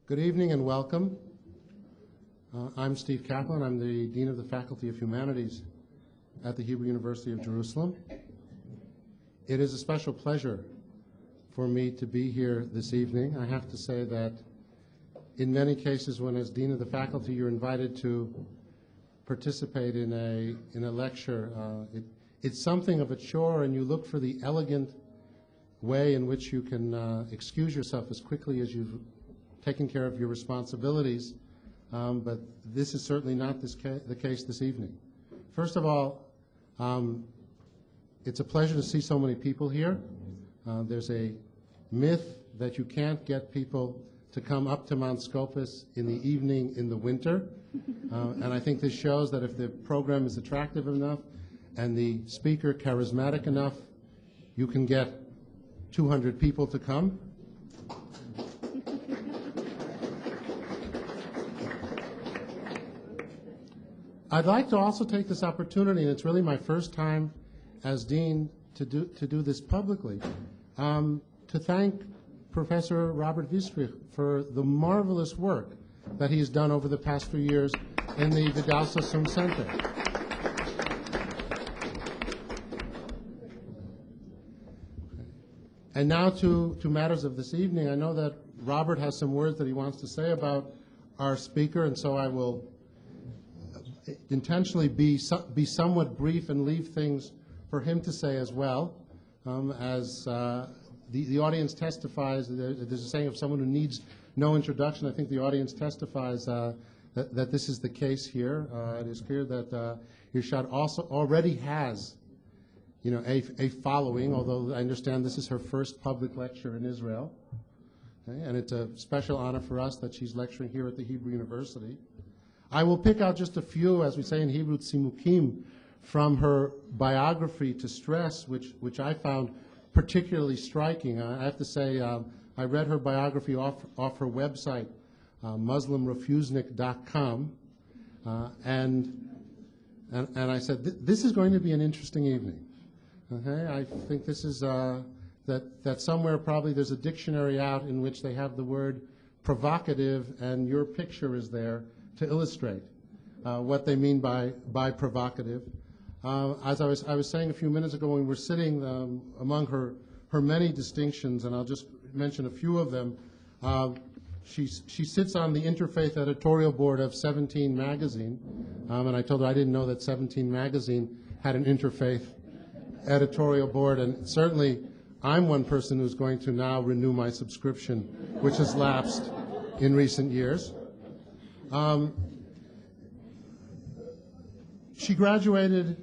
Good evening and welcome. I'm Steve Kaplan. I'm the Dean of the Faculty of Humanities at the Hebrew University of Jerusalem. It is a special pleasure for me to be here this evening. I have to say that in many cases when as Dean of the Faculty you're invited to participate in a lecture, it's something of a chore, and you look for the elegant way in which you can excuse yourself as quickly as you've taken care of your responsibilities, but this is certainly not the case this evening. First of all, it's a pleasure to see so many people here. There's a myth that you can't get people to come up to Mount Scopus in the evening in the winter, and I think this shows that if the program is attractive enough and the speaker charismatic enough, you can get 200 people to come. I'd like to also take this opportunity, and it's really my first time as Dean to do this publicly, to thank Professor Robert Wistrich for the marvelous work that he's done over the past few years in the Vidal Sassoon Center. And now to matters of this evening. I know that Robert has some words that he wants to say about our speaker, and so I will intentionally be somewhat brief and leave things for him to say as well. As the audience testifies, there's a saying of someone who needs no introduction. I think the audience testifies that this is the case here. It is clear that Irshad also already has, a following, although I understand this is her first public lecture in Israel. Okay? And it's a special honor for us that she's lecturing here at the Hebrew University. I will pick out just a few, as we say in Hebrew, tsimukim, from her biography to stress, which I found particularly striking. I have to say, I read her biography off her website, MuslimRefusenik.com, and I said, this is going to be an interesting evening. Okay, I think this is that somewhere probably there's a dictionary out in which they have the word provocative, and your picture is there to illustrate what they mean by provocative. As I was saying a few minutes ago, when we were sitting among her many distinctions, and I'll just mention a few of them, she sits on the interfaith editorial board of 17 magazine, and I told her I didn't know that 17 magazine had an interfaith editorial board, and certainly I'm one person who's going to now renew my subscription, which has lapsed in recent years. She graduated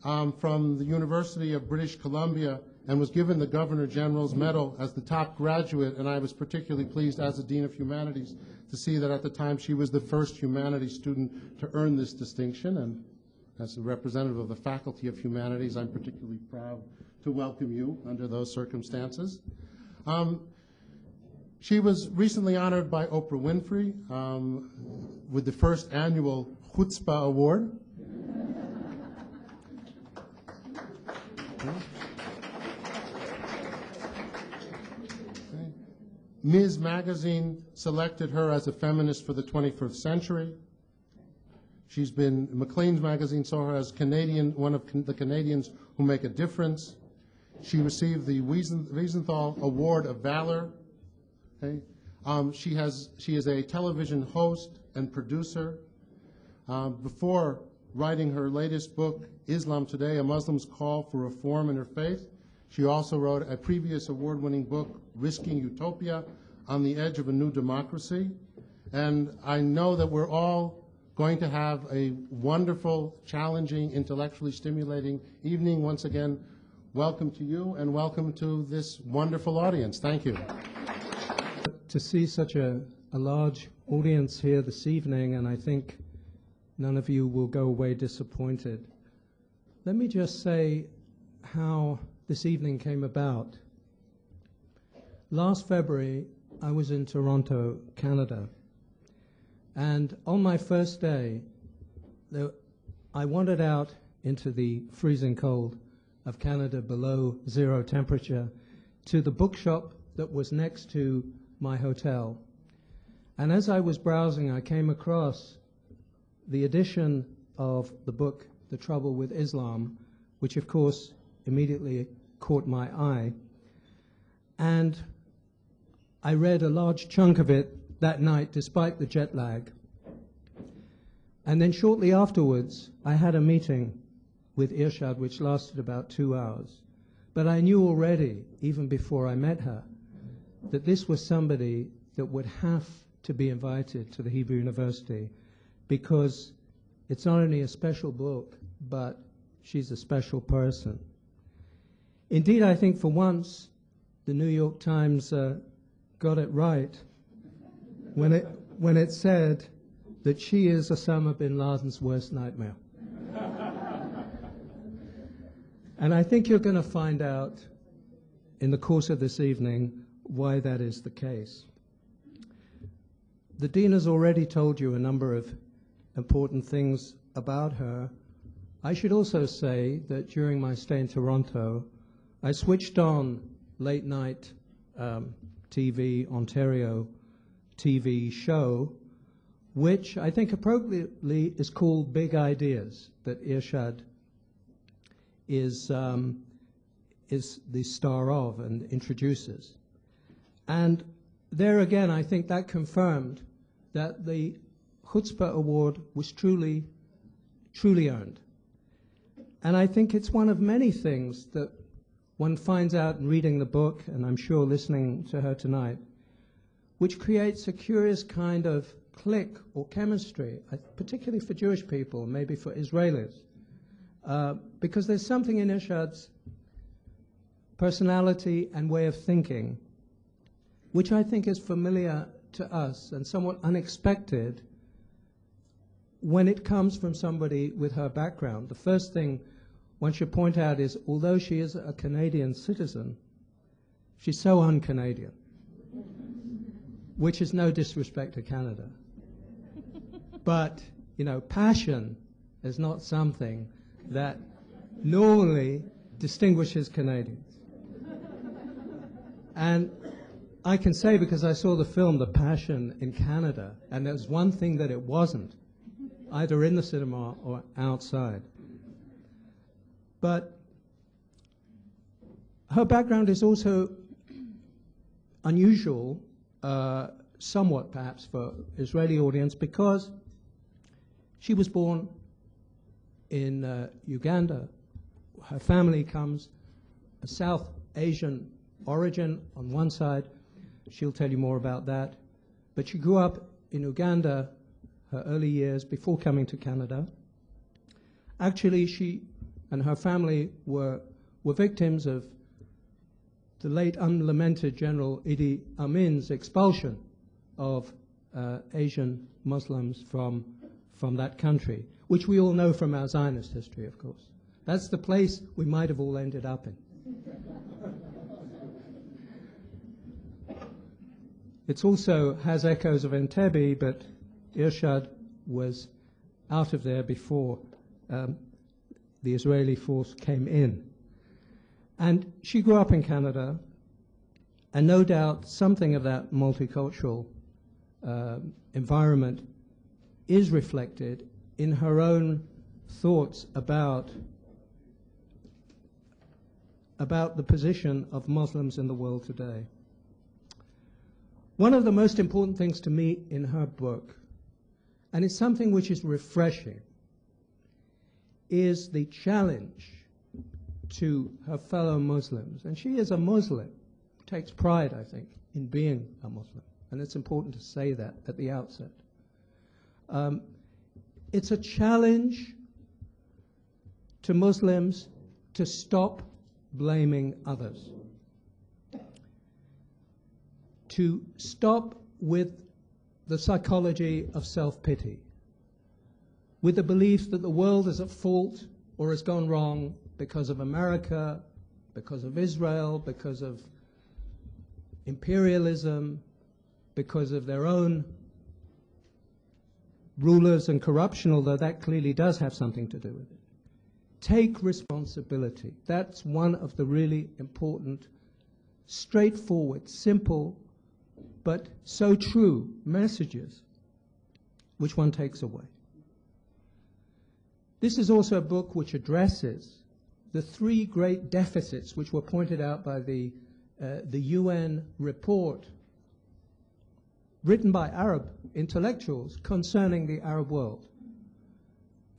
from the University of British Columbia and was given the Governor General's Medal as the top graduate, and I was particularly pleased as a Dean of Humanities to see that at the time she was the first humanities student to earn this distinction, and as a representative of the Faculty of Humanities, I'm particularly proud to welcome you under those circumstances. She was recently honored by Oprah Winfrey with the first annual Chutzpah Award. Ms. Magazine selected her as a feminist for the 21st century. She's been, Maclean's magazine saw her as one of the Canadians who make a difference. She received the Wiesenthal Award of Valor. Okay. She is a television host and producer. Before writing her latest book, Islam Today, A Muslim's Call for Reform in Her Faith, she also wrote a previous award-winning book, Risking Utopia, On the Edge of a New Democracy. And I know that we're all going to have a wonderful, challenging, intellectually stimulating evening. Once again, welcome to you and welcome to this wonderful audience. Thank you. To see such a large audience here this evening, and I think none of you will go away disappointed. Let me just say how this evening came about. Last February, I was in Toronto, Canada, and on my first day, I wandered out into the freezing cold of Canada below 0 temperature to the bookshop that was next to my hotel. And as I was browsing, I came across the edition of the book, The Trouble with Islam, which of course immediately caught my eye. And I read a large chunk of it that night, despite the jet lag. And then shortly afterwards, I had a meeting with Irshad, which lasted about 2 hours. But I knew already, even before I met her, that this was somebody that would have to be invited to the Hebrew University, because it's not only a special book, but she's a special person. Indeed, I think for once, the New York Times got it right when it said that she is Osama bin Laden's worst nightmare. And I think you're going to find out in the course of this evening why that is the case. The Dean has already told you a number of important things about her. I should also say that during my stay in Toronto, I switched on late night TV, Ontario TV show, which I think appropriately is called Big Ideas, that Irshad is the star of and introduces. And there again, I think that confirmed that the Chutzpah Award was truly earned. And I think it's one of many things that one finds out in reading the book, and I'm sure listening to her tonight, which creates a curious kind of click or chemistry, particularly for Jewish people, maybe for Israelis, because there's something in Irshad's personality and way of thinking which I think is familiar to us and somewhat unexpected when it comes from somebody with her background. The first thing one should point out is, although she is a Canadian citizen, she's so un-Canadian, which is no disrespect to Canada. But, you know, passion is not something that normally distinguishes Canadians. And I can say, because I saw the film The Passion in Canada, and there's one thing that it wasn't, either in the cinema or outside. But her background is also unusual, somewhat perhaps for Israeli audience, because she was born in Uganda. Her family comes a South Asian origin on one side. She'll tell you more about that. But she grew up in Uganda, her early years, before coming to Canada. Actually, she and her family were victims of the late unlamented General Idi Amin's expulsion of Asian Muslims from that country, which we all know from our Zionist history, of course. That's the place we might have all ended up in. It also has echoes of Entebbe, but Irshad was out of there before the Israeli force came in. And she grew up in Canada, and no doubt something of that multicultural environment is reflected in her own thoughts about the position of Muslims in the world today. One of the most important things to me in her book, and it's something which is refreshing, is the challenge to her fellow Muslims. And she is a Muslim, takes pride, I think, in being a Muslim. And it's important to say that at the outset. It's a challenge to Muslims to stop blaming others, to stop with the psychology of self-pity, with the belief that the world is at fault or has gone wrong because of America, because of Israel, because of imperialism, because of their own rulers and corruption, although that clearly does have something to do with it. Take responsibility. That's one of the really important, straightforward, simple but so true messages which one takes away. This is also a book which addresses the three great deficits which were pointed out by the UN report written by Arab intellectuals concerning the Arab world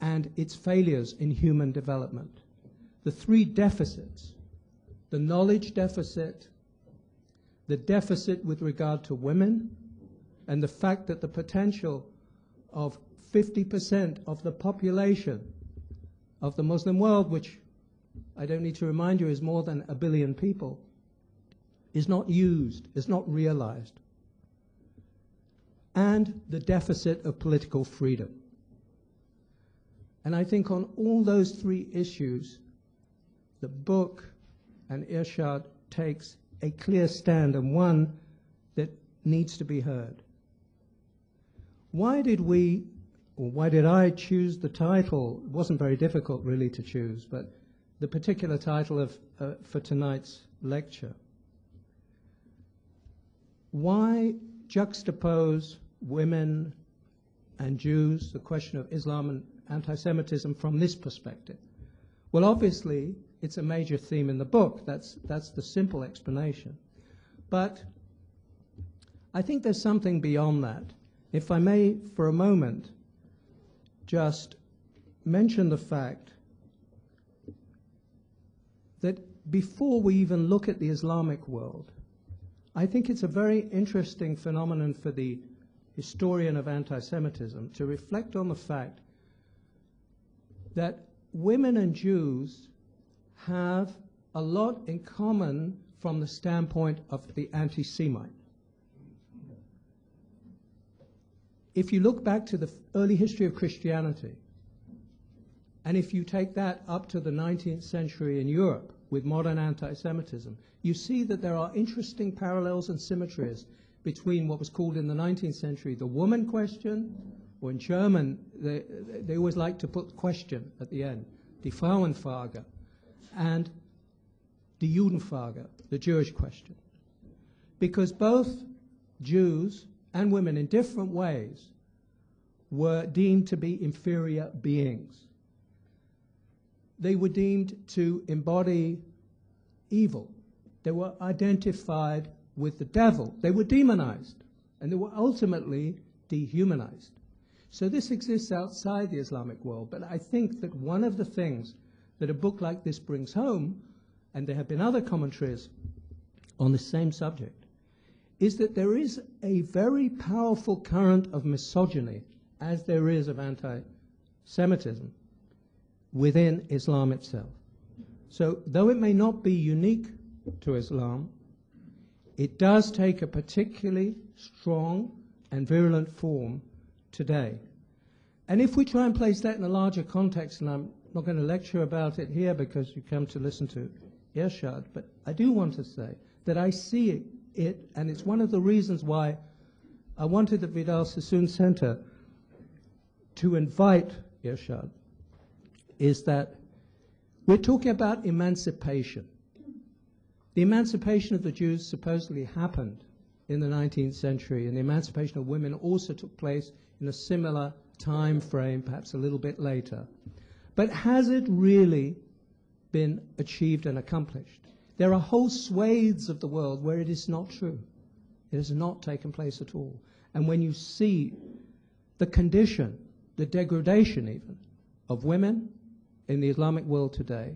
and its failures in human development. The three deficits: the knowledge deficit, the deficit with regard to women, and the fact that the potential of 50% of the population of the Muslim world, which I don't need to remind you is more than 1 billion people, is not used, is not realized. And the deficit of political freedom. And I think on all those three issues, the book and Irshad takes a clear stand, and one that needs to be heard. Why did I choose the title? It wasn't very difficult really to choose, but the particular title for tonight's lecture. Why juxtapose women and Jews, the question of Islam and anti-Semitism, from this perspective? Well, obviously, it's a major theme in the book. That's the simple explanation. But I think there's something beyond that. If I may, for a moment, just mention the fact that before we even look at the Islamic world, I think it's a very interesting phenomenon for the historian of anti-Semitism to reflect on the fact that women and Jews have a lot in common from the standpoint of the anti-Semite. If you look back to the early history of Christianity, and if you take that up to the 19th century in Europe with modern anti-Semitism, you see that there are interesting parallels and symmetries between what was called in the 19th century the woman question, or in German, they always like to put question at the end, die Frauenfrage, and die Judenfrage, the Jewish question. Because both Jews and women in different ways were deemed to be inferior beings. They were deemed to embody evil. They were identified with the devil. They were demonized, and they were ultimately dehumanized. So this exists outside the Islamic world, but I think that one of the things that a book like this brings home, and there have been other commentaries on the same subject, is that there is a very powerful current of misogyny, as there is of anti-Semitism, within Islam itself. So though it may not be unique to Islam, it does take a particularly strong and virulent form today. And if we try and place that in a larger context, and I'm not going to lecture about it here because you come to listen to Irshad, but I do want to say that I see it, and it's one of the reasons why I wanted the Vidal Sassoon Center to invite Irshad, is that we're talking about emancipation. The emancipation of the Jews supposedly happened in the 19th century, and the emancipation of women also took place in a similar time frame, perhaps a little bit later. But has it really been achieved and accomplished? There are whole swathes of the world where it is not true. It has not taken place at all. And when you see the condition, the degradation even, of women in the Islamic world today,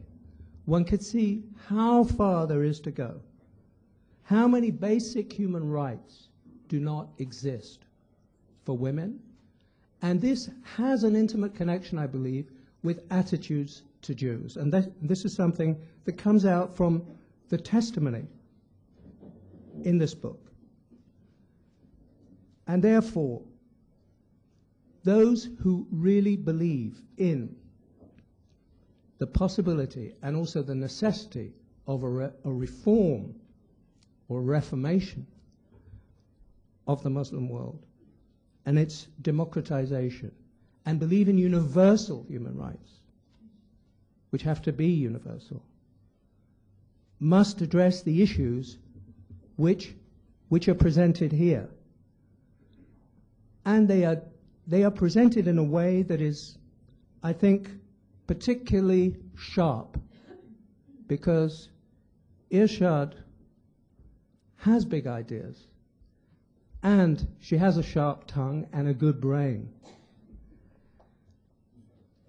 one could see how far there is to go. How many basic human rights do not exist for women? And this has an intimate connection, I believe, with attitudes to Jews. And this is something that comes out from the testimony in this book. And therefore, those who really believe in the possibility and also the necessity of a reform or reformation of the Muslim world and its democratization, and believe in universal human rights, which have to be universal, must address the issues which which are presented here. And they are presented in a way that is, I think, particularly sharp, because Irshad has big ideas, and she has a sharp tongue and a good brain.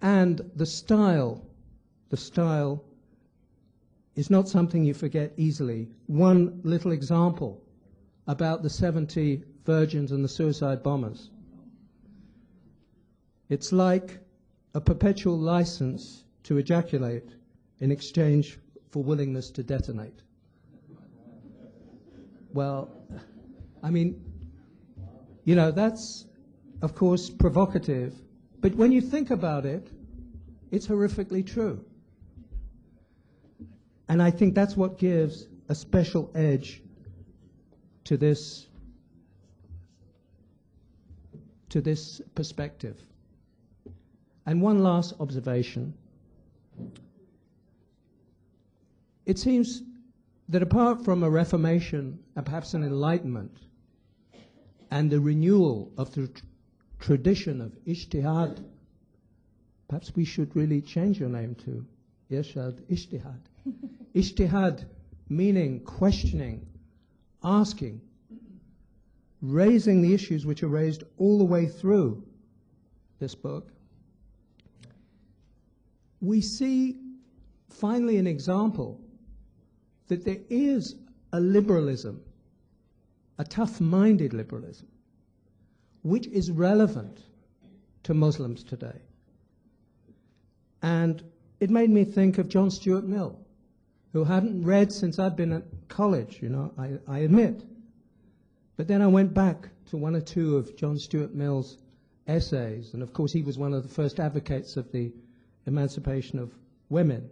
And the style is not something you forget easily. One little example about the 70 virgins and the suicide bombers. It's like a perpetual license to ejaculate in exchange for willingness to detonate. Well, I mean, you know, that's, of course, provocative, but when you think about it, it's horrifically true. And I think that's what gives a special edge to this perspective. And one last observation. It seems that apart from a reformation and perhaps an enlightenment and the renewal of the tradition of ijtihad, perhaps we should really change your name to Irshad Ijtihad. Ijtihad meaning questioning, asking, raising the issues which are raised all the way through this book. We see finally an example that there is a liberalism, a tough-minded liberalism, which is relevant to Muslims today. And it made me think of John Stuart Mill, who hadn't read since I'd been at college, you know, I admit. But then I went back to one or two of John Stuart Mill's essays, and of course he was one of the first advocates of the emancipation of women,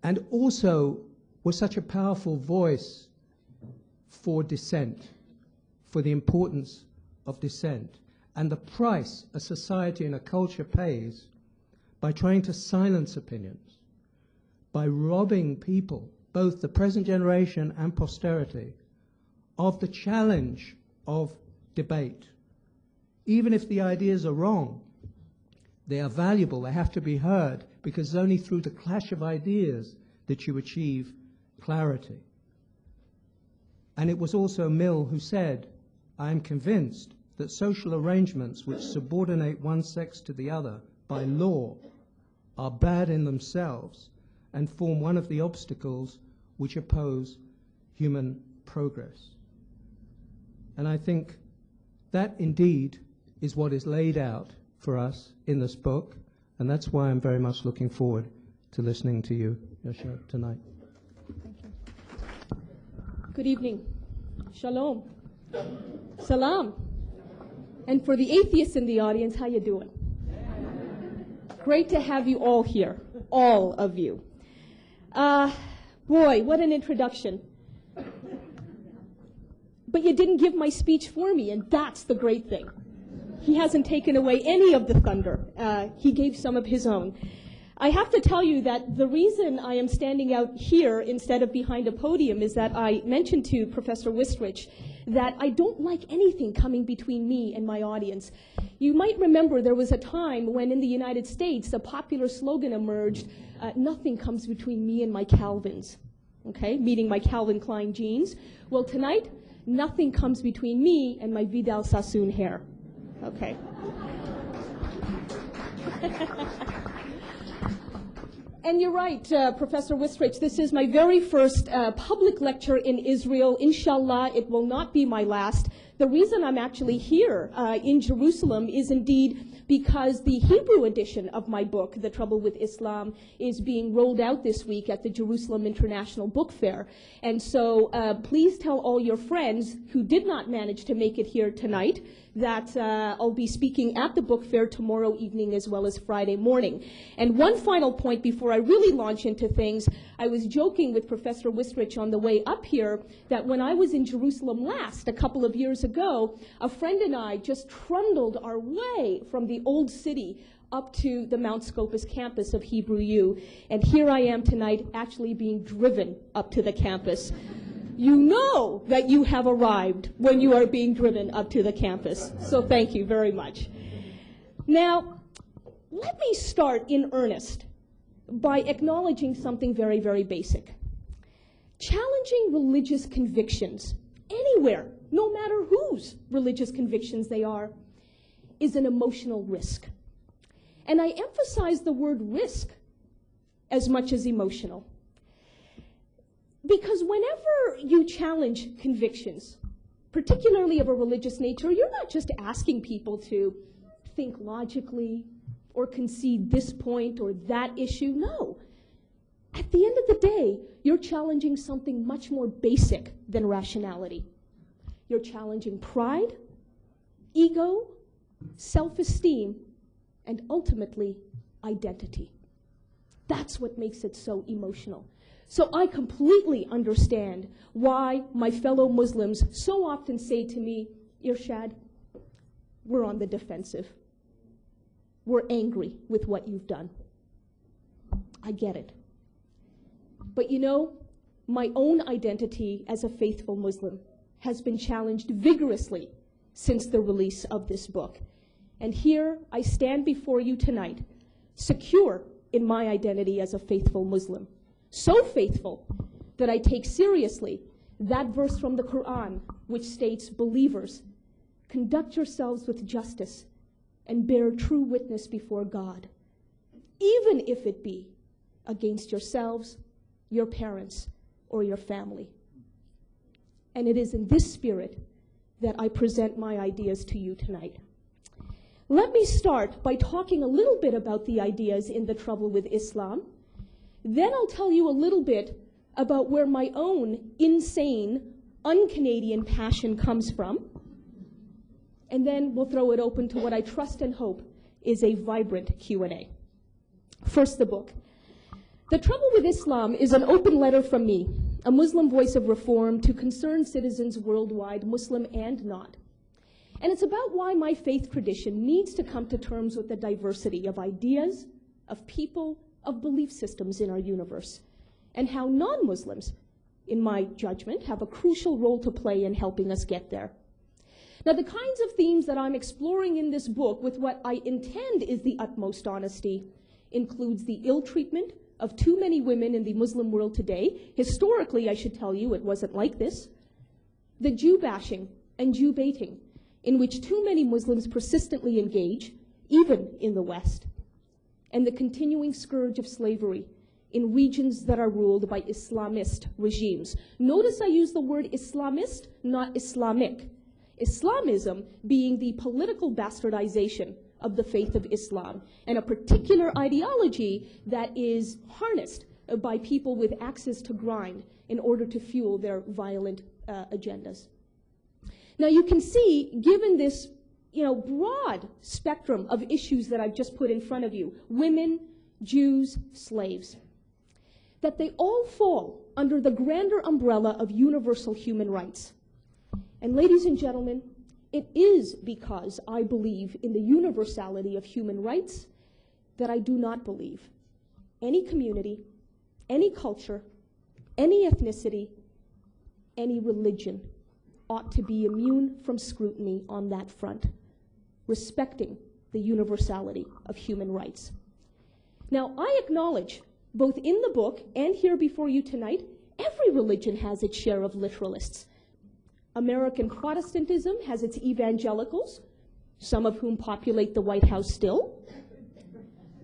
and also was such a powerful voice for dissent, for the importance of dissent, and the price a society and a culture pays by trying to silence opinions, by robbing people, both the present generation and posterity, of the challenge of debate. Even if the ideas are wrong, they are valuable, they have to be heard, because it's only through the clash of ideas that you achieve clarity. And it was also Mill who said, I am convinced that social arrangements which subordinate one sex to the other by law are bad in themselves and form one of the obstacles which oppose human progress. And I think that indeed is what is laid out for us in this book, and that's why I'm very much looking forward to listening to you, Yasha, tonight. Thank you. Good evening. Shalom. Salam. And for the atheists in the audience, how you doing? Great to have you all here, all of you. Boy, what an introduction. But you didn't give my speech for me, and that's the great thing. He hasn't taken away any of the thunder. He gave some of his own. I have to tell you that the reason I am standing out here instead of behind a podium is that I mentioned to Professor Wistrich that I don't like anything coming between me and my audience. You might remember there was a time when in the United States a popular slogan emerged, nothing comes between me and my Calvins, okay, meaning my Calvin Klein jeans. Well, tonight, nothing comes between me and my Vidal Sassoon hair, okay. And you're right, Professor Wistrich, this is my very first public lecture in Israel. Inshallah, it will not be my last. The reason I'm actually here in Jerusalem is indeed because the Hebrew edition of my book, The Trouble with Islam, is being rolled out this week at the Jerusalem International Book Fair. And so please tell all your friends who did not manage to make it here tonight that I'll be speaking at the book fair tomorrow evening as well as Friday morning. And one final point before I really launch into things, I was joking with Professor Wistrich on the way up here that when I was in Jerusalem last, a couple of years ago, a friend and I just trundled our way from the old city up to the Mount Scopus campus of Hebrew U. And here I am tonight actually being driven up to the campus. you know that you have arrived when you are being driven up to the campus. So thank you very much. Now, let me start in earnest by acknowledging something very, very basic. Challenging religious convictions anywhere, no matter whose religious convictions they are, is an emotional risk. And I emphasize the word risk as much as emotional. Because whenever you challenge convictions, particularly of a religious nature, you're not just asking people to think logically or concede this point or that issue. No. At the end of the day, you're challenging something much more basic than rationality. You're challenging pride, ego, self-esteem, and ultimately, identity. That's what makes it so emotional. So I completely understand why my fellow Muslims so often say to me, Irshad, we're on the defensive. We're angry with what you've done. I get it. But you know, my own identity as a faithful Muslim has been challenged vigorously since the release of this book. And here I stand before you tonight, secure in my identity as a faithful Muslim. So faithful that I take seriously that verse from the Quran which states, believers, conduct yourselves with justice and bear true witness before God, even if it be against yourselves, your parents, or your family. And it is in this spirit that I present my ideas to you tonight. Let me start by talking a little bit about the ideas in The Trouble with Islam. Then I'll tell you a little bit about where my own insane, un-Canadian passion comes from. And then we'll throw it open to what I trust and hope is a vibrant Q&A. First, the book. The Trouble with Islam is an open letter from me, a Muslim voice of reform, to concerned citizens worldwide, Muslim and not. And it's about why my faith tradition needs to come to terms with the diversity of ideas, of people, of belief systems in our universe, and how non-Muslims, in my judgment, have a crucial role to play in helping us get there. Now, the kinds of themes that I'm exploring in this book, with what I intend is the utmost honesty, includes the ill treatment of too many women in the Muslim world today. Historically, I should tell you, it wasn't like this. The Jew bashing and Jew baiting, in which too many Muslims persistently engage, even in the West. And the continuing scourge of slavery in regions that are ruled by Islamist regimes. Notice I use the word Islamist, not Islamic. Islamism being the political bastardization of the faith of Islam, and a particular ideology that is harnessed by people with axes to grind in order to fuel their violent agendas. Now you can see, given this broad spectrum of issues that I've just put in front of you, women, Jews, slaves, that they all fall under the grander umbrella of universal human rights. And ladies and gentlemen, it is because I believe in the universality of human rights that I do not believe any community, any culture, any ethnicity, any religion ought to be immune from scrutiny on that front, respecting the universality of human rights. Now, I acknowledge, both in the book and here before you tonight, every religion has its share of literalists. American Protestantism has its evangelicals, some of whom populate the White House still.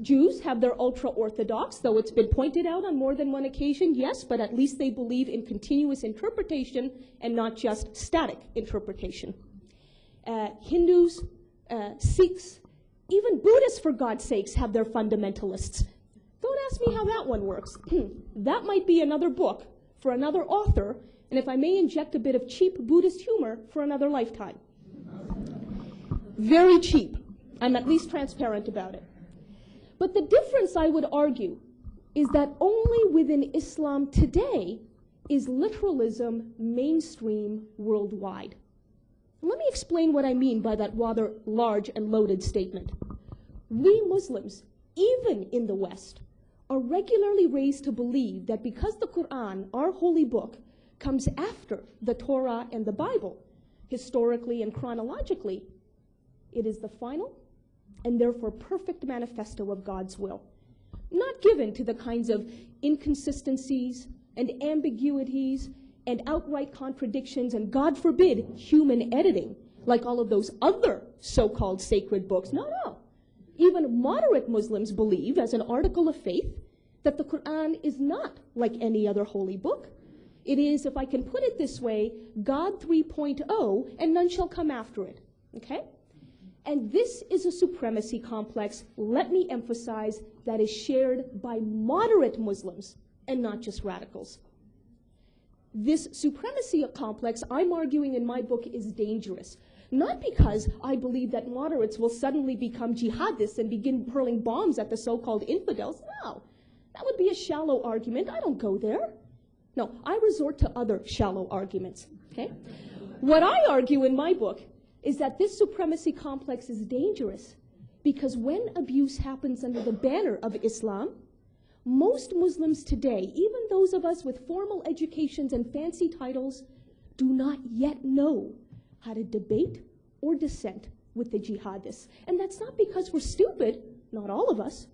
Jews have their ultra-Orthodox, though it's been pointed out on more than one occasion, yes, but at least they believe in continuous interpretation and not just static interpretation. Hindus, Sikhs, even Buddhists, for God's sakes, have their fundamentalists. Don't ask me how that one works. That might be another book for another author, and if I may inject a bit of cheap Buddhist humor, for another lifetime. Very cheap. I'm at least transparent about it. But the difference, I would argue, is that only within Islam today is literalism mainstream worldwide. Let me explain what I mean by that rather large and loaded statement. We Muslims, even in the West, are regularly raised to believe that because the Quran, our holy book, comes after the Torah and the Bible, historically and chronologically. It is the final and therefore perfect manifesto of God's will, not given to the kinds of inconsistencies and ambiguities and outright contradictions and, God forbid, human editing, like all of those other so-called sacred books. No, no. Even moderate Muslims believe, as an article of faith, that the Quran is not like any other holy book. It is, if I can put it this way, God 3.0, and none shall come after it. Okay? And this is a supremacy complex, let me emphasize, that is shared by moderate Muslims and not just radicals. This supremacy complex, I'm arguing in my book, is dangerous. Not because I believe that moderates will suddenly become jihadists and begin hurling bombs at the so-called infidels. No, that would be a shallow argument. I don't go there. No, I resort to other shallow arguments. Okay? What I argue in my book is that this supremacy complex is dangerous because when abuse happens under the banner of Islam, most Muslims today, even those of us with formal educations and fancy titles, do not yet know how to debate or dissent with the jihadists. And that's not because we're stupid, not all of us.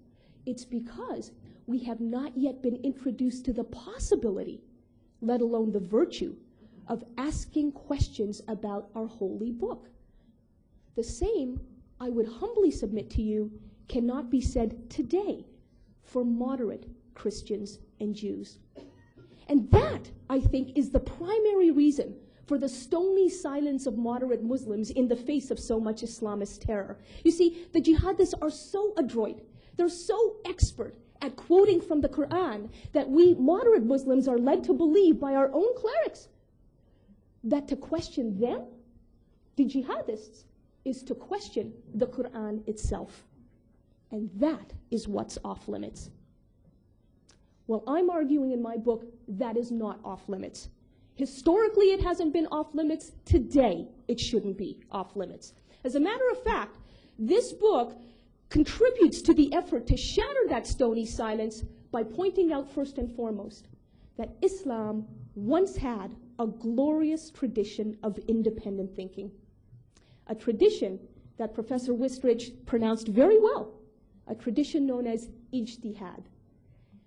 It's because we have not yet been introduced to the possibility, let alone the virtue, of asking questions about our holy book. The same, I would humbly submit to you, cannot be said today for moderate Christians and Jews. And that, I think, is the primary reason for the stony silence of moderate Muslims in the face of so much Islamist terror. You see, the jihadists are so adroit, they're so expert at quoting from the Quran that we moderate Muslims are led to believe by our own clerics that to question them, the jihadists, is to question the Quran itself. And that is what's off limits. Well, I'm arguing in my book that is not off limits. Historically, it hasn't been off limits. Today, it shouldn't be off limits. As a matter of fact, this book contributes to the effort to shatter that stony silence by pointing out first and foremost that Islam once had a glorious tradition of independent thinking, a tradition that Professor Wistrich pronounced very well, a tradition known as ijtihad.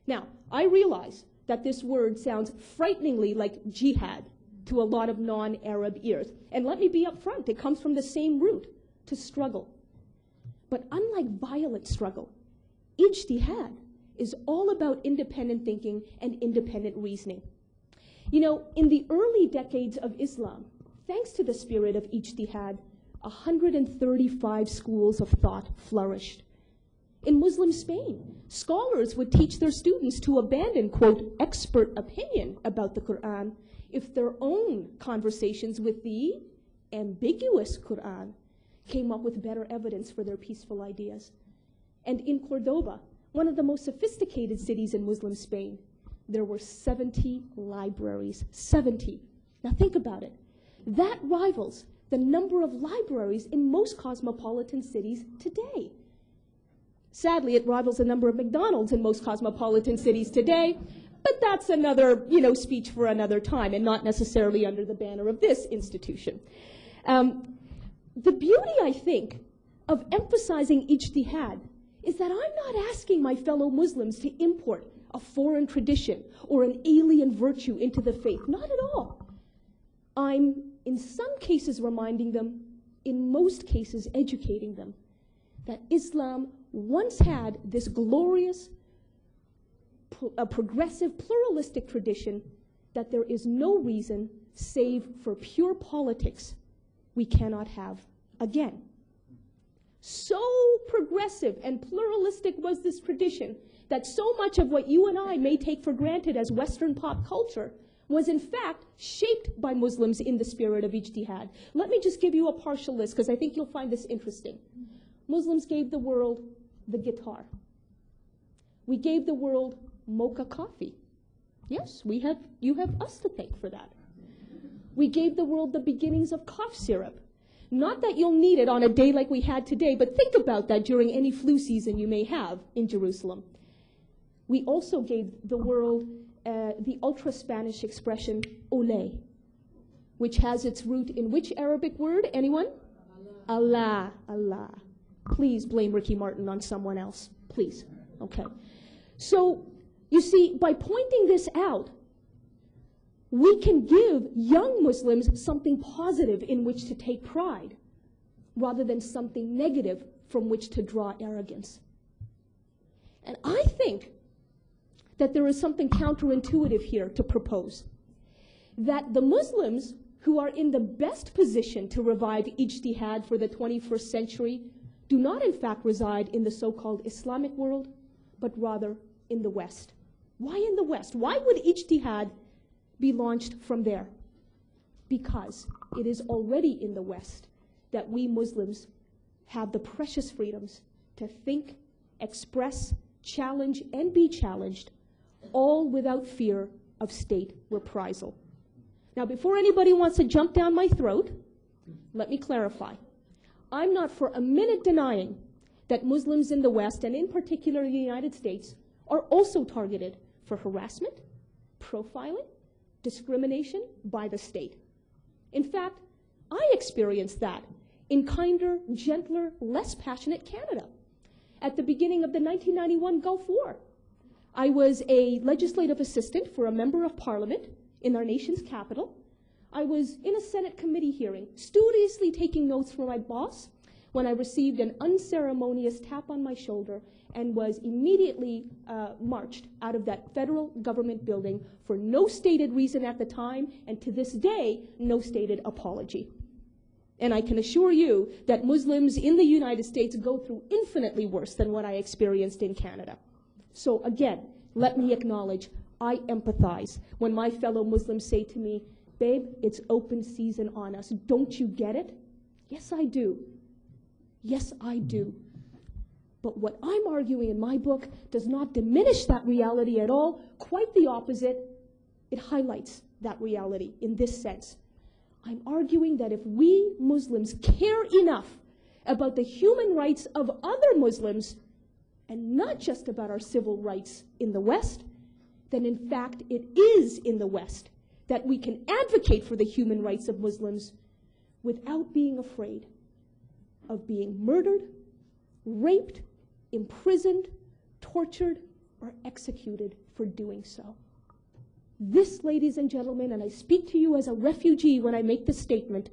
Now, I realize that this word sounds frighteningly like jihad to a lot of non-Arab ears. And let me be upfront, it comes from the same root, to struggle. But unlike violent struggle, ijtihad is all about independent thinking and independent reasoning. You know, in the early decades of Islam, thanks to the spirit of ijtihad, 135 schools of thought flourished. In Muslim Spain, scholars would teach their students to abandon, quote, expert opinion about the Quran if their own conversations with the ambiguous Quran came up with better evidence for their peaceful ideas. And in Cordoba, one of the most sophisticated cities in Muslim Spain, there were 70 libraries. 70. Now think about it. That rivals the number of libraries in most cosmopolitan cities today. Sadly, it rivals the number of McDonald's in most cosmopolitan cities today, but that's another, speech for another time and not necessarily under the banner of this institution. The beauty, I think, of emphasizing ijtihad is that I'm not asking my fellow Muslims to import a foreign tradition or an alien virtue into the faith. Not at all. I'm, in some cases, reminding them, in most cases, educating them, that Islam once had this glorious, progressive, pluralistic tradition that there is no reason, save for pure politics, we cannot have again. So progressive and pluralistic was this tradition that so much of what you and I may take for granted as Western pop culture was in fact shaped by Muslims in the spirit of ijtihad. Let me just give you a partial list because I think you'll find this interesting. Muslims gave the world the guitar. We gave the world mocha coffee. Yes, you have us to thank for that. We gave the world the beginnings of cough syrup. Not that you'll need it on a day like we had today, but think about that during any flu season you may have in Jerusalem. We also gave the world the ultra-Spanish expression ole, which has its root in which Arabic word? Anyone? Allah. Allah. Please blame Ricky Martin on someone else. Please. Okay. So, you see, by pointing this out, we can give young Muslims something positive in which to take pride, rather than something negative from which to draw arrogance. And I think that there is something counterintuitive here to propose. That the Muslims who are in the best position to revive ijtihad for the 21st century do not in fact reside in the so-called Islamic world, but rather in the West. Why in the West? Why would ijtihad be launched from there? Because it is already in the West that we Muslims have the precious freedoms to think, express, challenge, and be challenged, all without fear of state reprisal. Now, before anybody wants to jump down my throat, let me clarify. I'm not for a minute denying that Muslims in the West, and in particular the United States, are also targeted for harassment, profiling, discrimination by the state. In fact, I experienced that in kinder, gentler, less passionate Canada at the beginning of the 1991 Gulf War. I was a legislative assistant for a member of parliament in our nation's capital. I was in a Senate committee hearing, studiously taking notes from my boss, when I received an unceremonious tap on my shoulder and was immediately marched out of that federal government building for no stated reason at the time, and to this day, no stated apology. And I can assure you that Muslims in the United States go through infinitely worse than what I experienced in Canada. So again, let me acknowledge, I empathize when my fellow Muslims say to me, babe, it's open season on us. Don't you get it? Yes, I do. Yes, I do. But what I'm arguing in my book does not diminish that reality at all. Quite the opposite. It highlights that reality in this sense. I'm arguing that if we Muslims care enough about the human rights of other Muslims, and not just about our civil rights in the West, then in fact it is in the West that we can advocate for the human rights of Muslims without being afraid of being murdered, raped, imprisoned, tortured, or executed for doing so. This, ladies and gentlemen, and I speak to you as a refugee when I make this statement,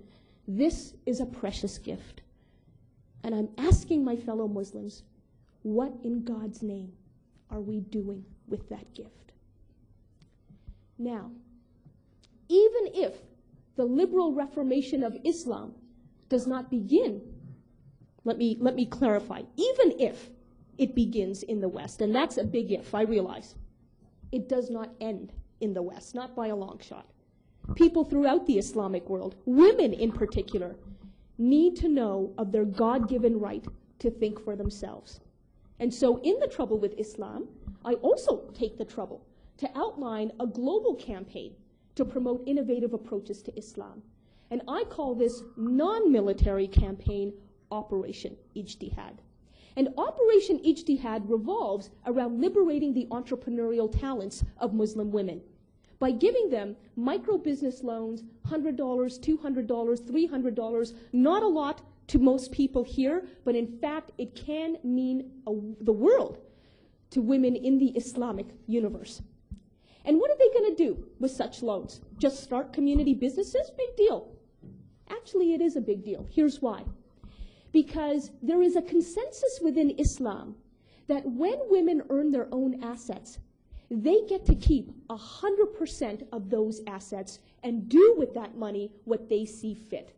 this is a precious gift. And I'm asking my fellow Muslims, what in God's name are we doing with that gift? Now, even if the liberal reformation of Islam does not begin, let me clarify, even if it begins in the West, and that's a big if, I realize, it does not end in the West, not by a long shot. People throughout the Islamic world, women in particular, need to know of their God-given right to think for themselves. And so in The Trouble with Islam, I also take the trouble to outline a global campaign to promote innovative approaches to Islam. And I call this non-military campaign Operation Ijtihad. And Operation Ijtihad revolves around liberating the entrepreneurial talents of Muslim women by giving them micro-business loans, $100, $200, $300, not a lot to most people here, but in fact it can mean the world to women in the Islamic universe. And what are they going to do with such loans? Just start community businesses? Big deal. Actually, it is a big deal. Here's why. Because there is a consensus within Islam that when women earn their own assets, they get to keep 100% of those assets and do with that money what they see fit.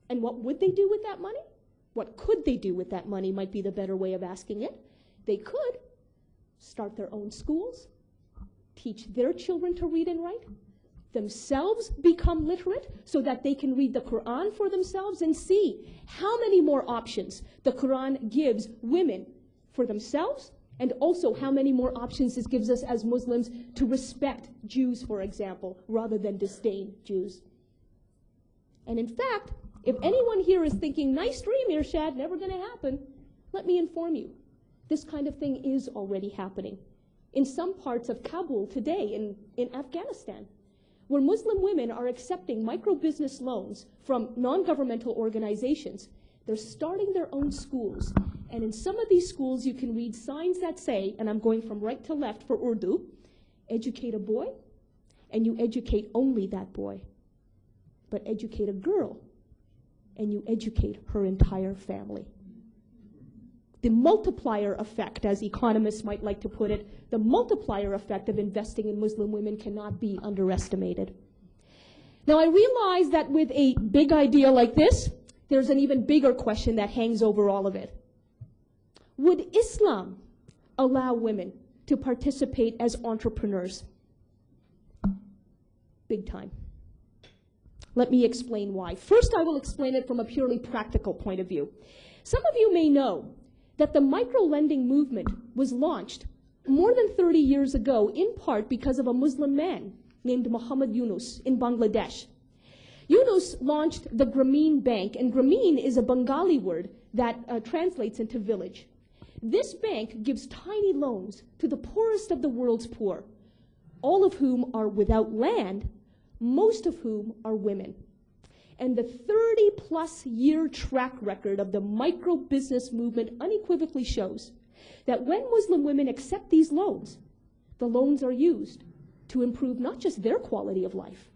And what would they do with that money? What could they do with that money might be the better way of asking it. They could start their own schools, teach their children to read and write, themselves become literate so that they can read the Quran for themselves and see how many more options the Quran gives women for themselves, and also how many more options it gives us as Muslims to respect Jews, for example, rather than disdain Jews. And in fact, if anyone here is thinking, nice dream, Irshad, never going to happen, let me inform you, this kind of thing is already happening in some parts of Kabul today in Afghanistan, where Muslim women are accepting micro-business loans from non-governmental organizations. They're starting their own schools. And in some of these schools, you can read signs that say, and I'm going from right to left for Urdu, educate a boy, and you educate only that boy. But educate a girl, and you educate her entire family. The multiplier effect, as economists might like to put it, the multiplier effect of investing in Muslim women cannot be underestimated. Now, I realize that with a big idea like this, there's an even bigger question that hangs over all of it. Would Islam allow women to participate as entrepreneurs? Big time. Let me explain why. First, I will explain it from a purely practical point of view. Some of you may know that the micro-lending movement was launched more than 30 years ago, in part because of a Muslim man named Muhammad Yunus in Bangladesh. Yunus launched the Grameen Bank, and Grameen is a Bengali word that translates into village. This bank gives tiny loans to the poorest of the world's poor, all of whom are without land, most of whom are women. And the 30-plus year track record of the micro-business movement unequivocally shows that when Muslim women accept these loans, the loans are used to improve not just their quality of life,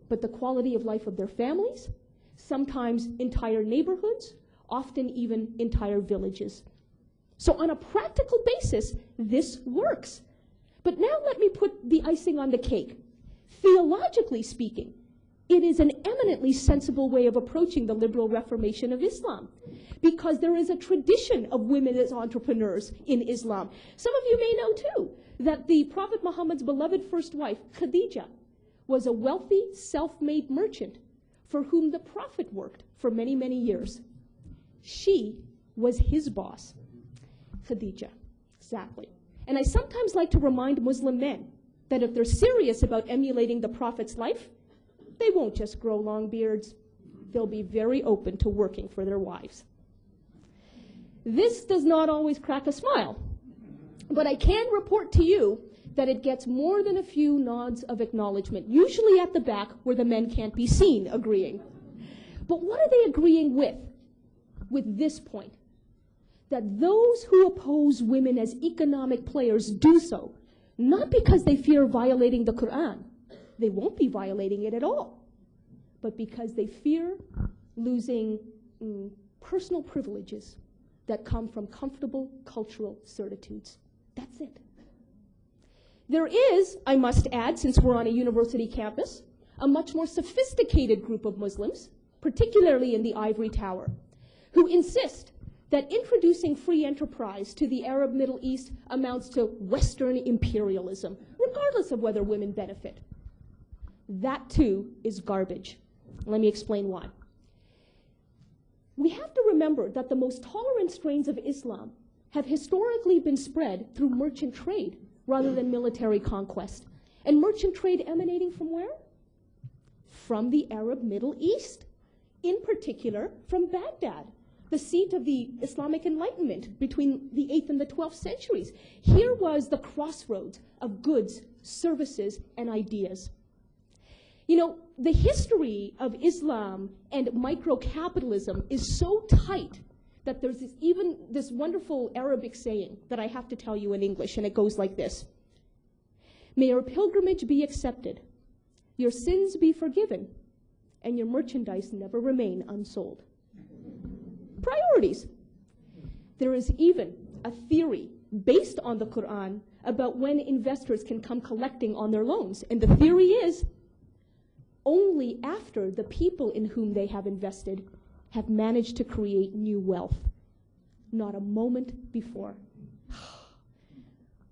but the quality of life of their families, sometimes entire neighborhoods, often even entire villages. So on a practical basis, this works. But now let me put the icing on the cake. Theologically speaking, it is an eminently sensible way of approaching the liberal reformation of Islam, because there is a tradition of women as entrepreneurs in Islam. Some of you may know, too, that the Prophet Muhammad's beloved first wife, Khadija, was a wealthy, self-made merchant for whom the Prophet worked for many, many years. She was his boss, Khadija, exactly. And I sometimes like to remind Muslim men that if they're serious about emulating the Prophet's life, they won't just grow long beards. They'll be very open to working for their wives. This does not always crack a smile, but I can report to you that it gets more than a few nods of acknowledgement, usually at the back where the men can't be seen agreeing. But what are they agreeing with? With this point, that those who oppose women as economic players do so, not because they fear violating the Quran. They won't be violating it at all, but because they fear losing personal privileges that come from comfortable cultural certitudes. That's it. There is, I must add, since we're on a university campus, a much more sophisticated group of Muslims, particularly in the ivory tower, who insist that introducing free enterprise to the Arab Middle East amounts to Western imperialism, regardless of whether women benefit. That, too, is garbage. Let me explain why. We have to remember that the most tolerant strains of Islam have historically been spread through merchant trade rather than military conquest. And merchant trade emanating from where? From the Arab Middle East, in particular from Baghdad, the seat of the Islamic Enlightenment between the 8th and the 12th centuries. Here was the crossroads of goods, services, and ideas. You know, the history of Islam and micro-capitalism is so tight that there's even this wonderful Arabic saying that I have to tell you in English, and it goes like this. May your pilgrimage be accepted, your sins be forgiven, and your merchandise never remain unsold. Priorities. There is even a theory based on the Quran about when investors can come collecting on their loans. And the theory is only after the people in whom they have invested have managed to create new wealth, not a moment before.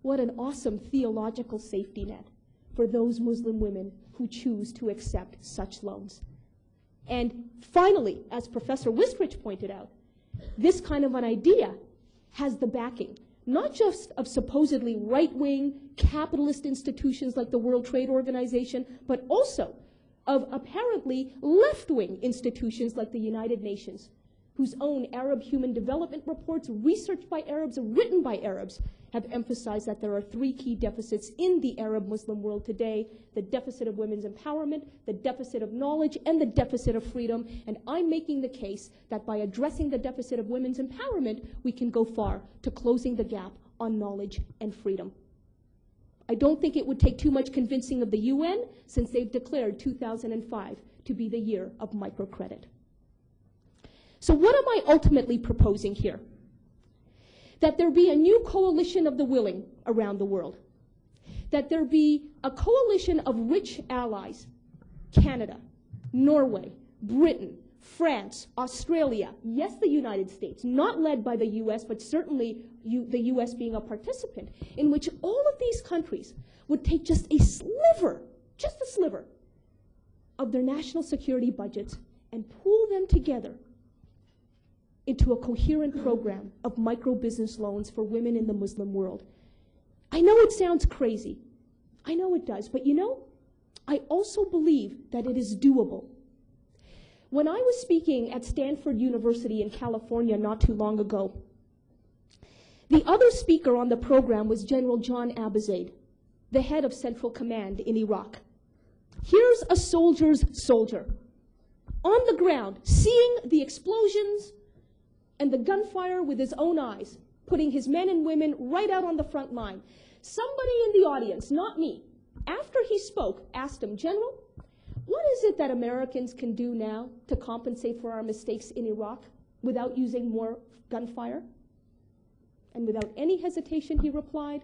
What an awesome theological safety net for those Muslim women who choose to accept such loans. And finally, as Professor Wistrich pointed out, this kind of an idea has the backing, not just of supposedly right-wing capitalist institutions like the World Trade Organization, but also of apparently left-wing institutions like the United Nations, whose own Arab human development reports, researched by Arabs, written by Arabs, have emphasized that there are three key deficits in the Arab Muslim world today: the deficit of women's empowerment, the deficit of knowledge, and the deficit of freedom. And I'm making the case that by addressing the deficit of women's empowerment, we can go far to closing the gap on knowledge and freedom. I don't think it would take too much convincing of the UN, since they've declared 2005 to be the year of microcredit. So what am I ultimately proposing here? That there be a new coalition of the willing around the world. That there be a coalition of rich allies: Canada, Norway, Britain, France, Australia, yes, the United States, not led by the US, but certainly the US being a participant, in which all of these countries would take just a sliver of their national security budgets and pool them together into a coherent program of micro-business loans for women in the Muslim world. I know it sounds crazy. I know it does. But you know, I also believe that it is doable. When I was speaking at Stanford University in California not too long ago, the other speaker on the program was General John Abizaid, the head of Central Command in Iraq. Here's a soldier's soldier on the ground, seeing the explosions and the gunfire with his own eyes, putting his men and women right out on the front line. Somebody in the audience, not me, after he spoke, asked him, "General, what is it that Americans can do now to compensate for our mistakes in Iraq without using more gunfire?" And without any hesitation, he replied,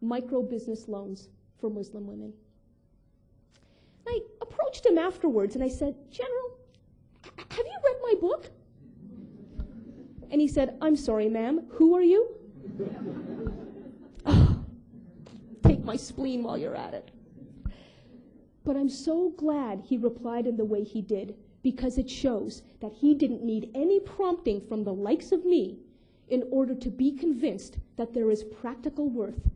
"Micro-business loans for Muslim women." I approached him afterwards and I said, "General, have you read my book?" And he said, "I'm sorry, ma'am, who are you?" Oh, take my spleen while you're at it. But I'm so glad he replied in the way he did, because it shows that he didn't need any prompting from the likes of me in order to be convinced that there is practical worth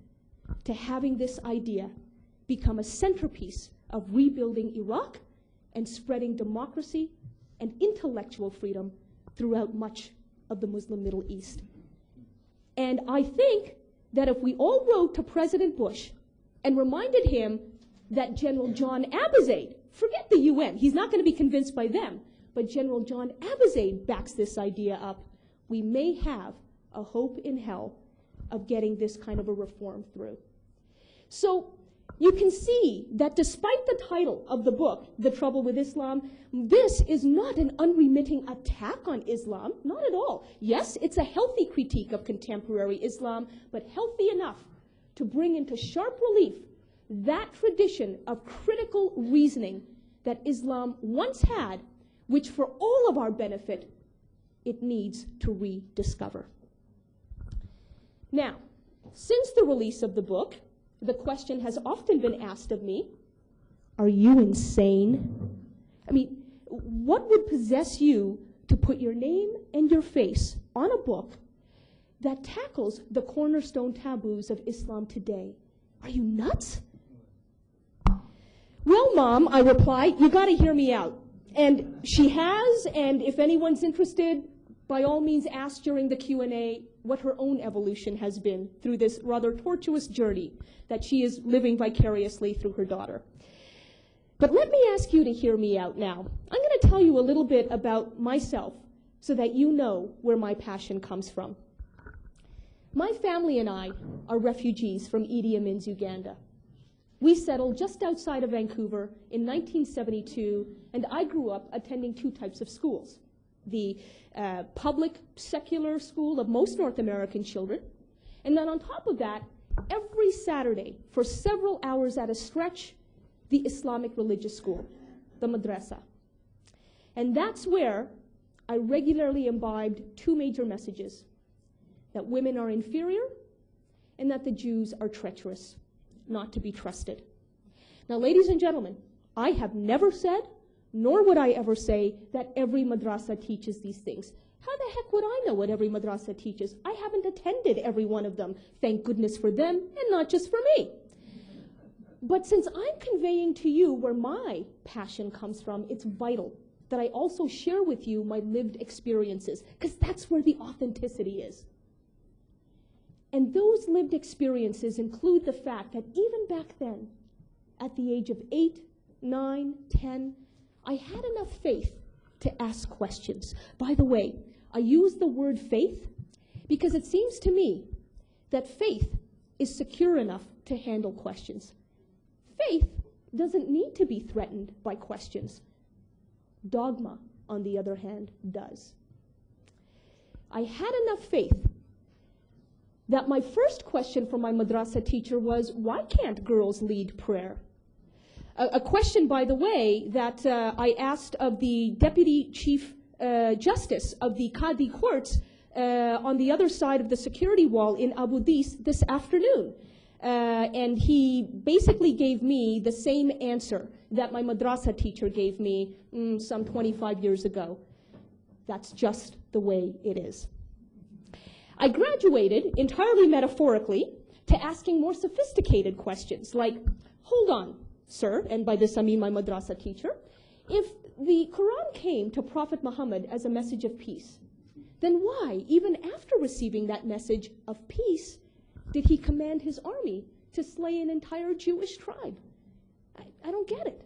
to having this idea become a centerpiece of rebuilding Iraq and spreading democracy and intellectual freedom throughout much of the Muslim Middle East. And I think that if we all wrote to President Bush and reminded him that General John Abizaid, forget the UN, he's not going to be convinced by them, but General John Abizaid backs this idea up, we may have a hope in hell of getting this kind of a reform through. So you can see that despite the title of the book, The Trouble with Islam, this is not an unremitting attack on Islam, not at all. Yes, it's a healthy critique of contemporary Islam, but healthy enough to bring into sharp relief that tradition of critical reasoning that Islam once had, which for all of our benefit, it needs to rediscover. Now, since the release of the book, the question has often been asked of me, are you insane? I mean, what would possess you to put your name and your face on a book that tackles the cornerstone taboos of Islam today? Are you nuts? Well, Mom, I reply, you got to hear me out. And she has, and if anyone's interested, by all means ask during the Q&A what her own evolution has been through this rather tortuous journey that she is living vicariously through her daughter. But let me ask you to hear me out now. I'm going to tell you a little bit about myself so that you know where my passion comes from. My family and I are refugees from Idi Amin's Uganda. We settled just outside of Vancouver in 1972, and I grew up attending two types of schools. The public secular school of most North American children, and then on top of that, every Saturday for several hours at a stretch, the Islamic religious school, the madrasa. And that's where I regularly imbibed two major messages: that women are inferior and that the Jews are treacherous, not to be trusted. Now, ladies and gentlemen, I have never said, nor would I ever say, that every madrasa teaches these things. How the heck would I know what every madrasa teaches? I haven't attended every one of them. Thank goodness for them, and not just for me. But since I'm conveying to you where my passion comes from, it's vital that I also share with you my lived experiences, because that's where the authenticity is. And those lived experiences include the fact that even back then, at the age of 8, 9, 10, I had enough faith to ask questions. By the way, I use the word faith because it seems to me that faith is secure enough to handle questions. Faith doesn't need to be threatened by questions. Dogma, on the other hand, does. I had enough faith that my first question from my madrasa teacher was, why can't girls lead prayer? A question, by the way, that I asked of the Deputy Chief Justice of the Qadi courts on the other side of the security wall in Abu Dis this afternoon. And he basically gave me the same answer that my madrasa teacher gave me some 25 years ago. That's just the way it is. I graduated, entirely metaphorically, to asking more sophisticated questions like, hold on, sir, and by this I mean my madrasa teacher, if the Quran came to Prophet Muhammad as a message of peace, then why, even after receiving that message of peace, did he command his army to slay an entire Jewish tribe? I don't get it.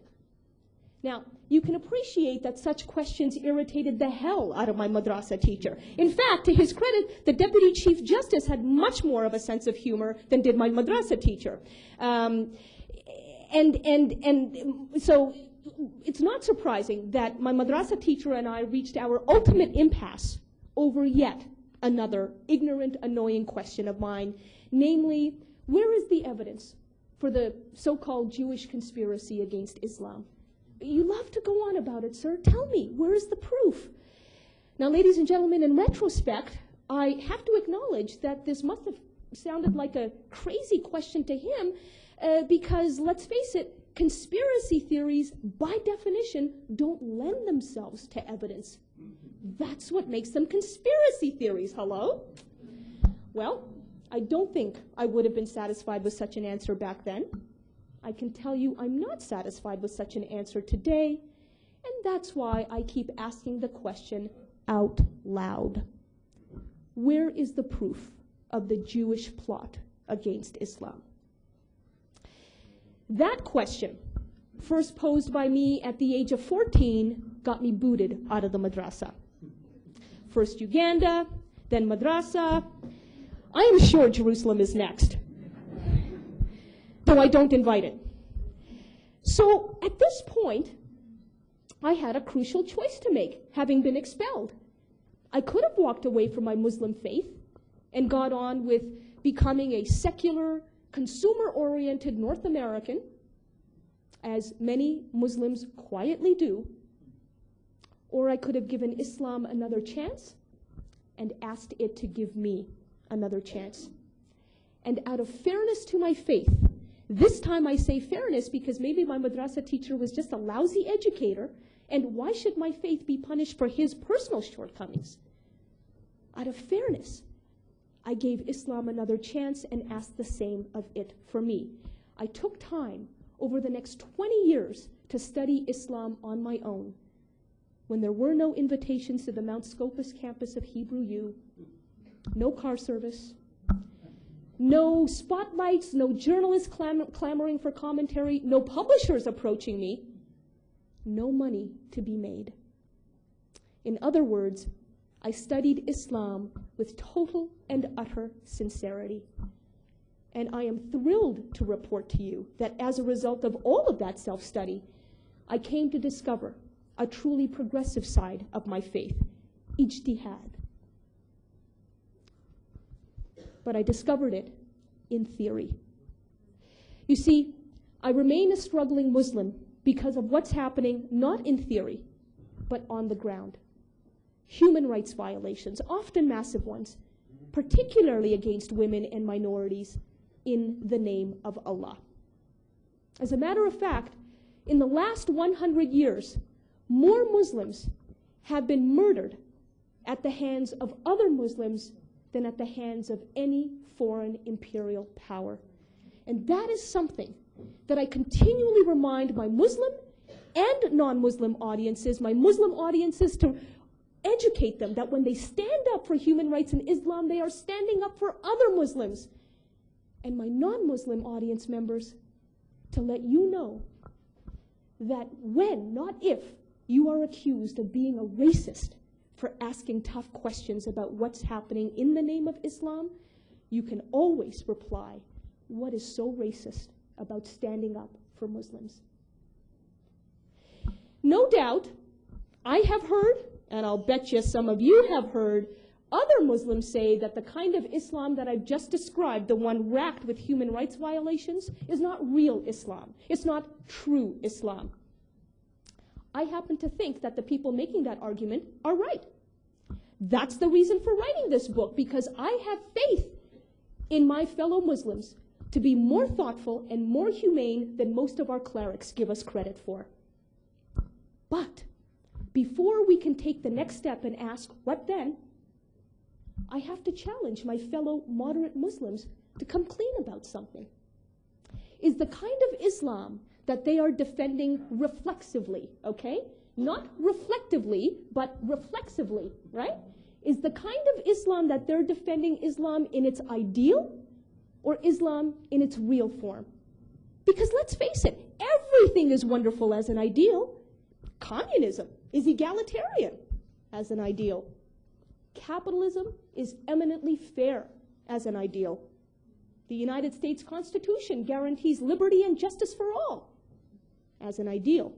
Now, you can appreciate that such questions irritated the hell out of my madrasa teacher. In fact, to his credit, the Deputy Chief Justice had much more of a sense of humor than did my madrasa teacher. So it's not surprising that my madrasa teacher and I reached our ultimate impasse over yet another ignorant, annoying question of mine, namely, where is the evidence for the so-called Jewish conspiracy against Islam? You love to go on about it, sir. Tell me, where is the proof? Now, ladies and gentlemen, in retrospect, I have to acknowledge that this must have sounded like a crazy question to him because, let's face it, conspiracy theories, by definition, don't lend themselves to evidence. That's what makes them conspiracy theories, hello? Well, I don't think I would have been satisfied with such an answer back then. I can tell you I'm not satisfied with such an answer today, and that's why I keep asking the question out loud. Where is the proof of the Jewish plot against Islam? That question, first posed by me at the age of 14, got me booted out of the madrasa. First Uganda, then madrasa. I am sure Jerusalem is next, though I don't invite it. So at this point, I had a crucial choice to make, having been expelled. I could have walked away from my Muslim faith and got on with becoming a secular, consumer-oriented North American, as many Muslims quietly do, or I could have given Islam another chance and asked it to give me another chance. And out of fairness to my faith, this time I say fairness because maybe my madrasa teacher was just a lousy educator, and why should my faith be punished for his personal shortcomings? Out of fairness, I gave Islam another chance and asked the same of it for me. I took time over the next 20 years to study Islam on my own, when there were no invitations to the Mount Scopus campus of Hebrew U, no car service, no spotlights, no journalists clamoring for commentary, no publishers approaching me, no money to be made. In other words, I studied Islam with total and utter sincerity. And I am thrilled to report to you that as a result of all of that self-study, I came to discover a truly progressive side of my faith, ijtihad. But I discovered it in theory. You see, I remain a struggling Muslim because of what's happening not in theory, but on the ground. Human rights violations, often massive ones, particularly against women and minorities, in the name of Allah. As a matter of fact, in the last 100 years, more Muslims have been murdered at the hands of other Muslims than at the hands of any foreign imperial power. And that is something that I continually remind my Muslim and non-Muslim audiences, my Muslim audiences, to educate them that when they stand up for human rights in Islam, they are standing up for other Muslims. And my non-Muslim audience members, to let you know that when, not if, you are accused of being a racist for asking tough questions about what's happening in the name of Islam, you can always reply, what is so racist about standing up for Muslims? No doubt, I have heard, and I'll bet you some of you have heard, other Muslims say that the kind of Islam that I've just described, the one racked with human rights violations, is not real Islam. It's not true Islam. I happen to think that the people making that argument are right. That's the reason for writing this book, because I have faith in my fellow Muslims to be more thoughtful and more humane than most of our clerics give us credit for. But before we can take the next step and ask, what then? I have to challenge my fellow moderate Muslims to come clean about something. Is the kind of Islam that they are defending reflexively, okay? Not reflectively, but reflexively, right? Is the kind of Islam that they're defending Islam in its ideal or Islam in its real form? Because let's face it, everything is wonderful as an ideal. Communism is egalitarian as an ideal. Capitalism is eminently fair as an ideal. The United States Constitution guarantees liberty and justice for all as an ideal.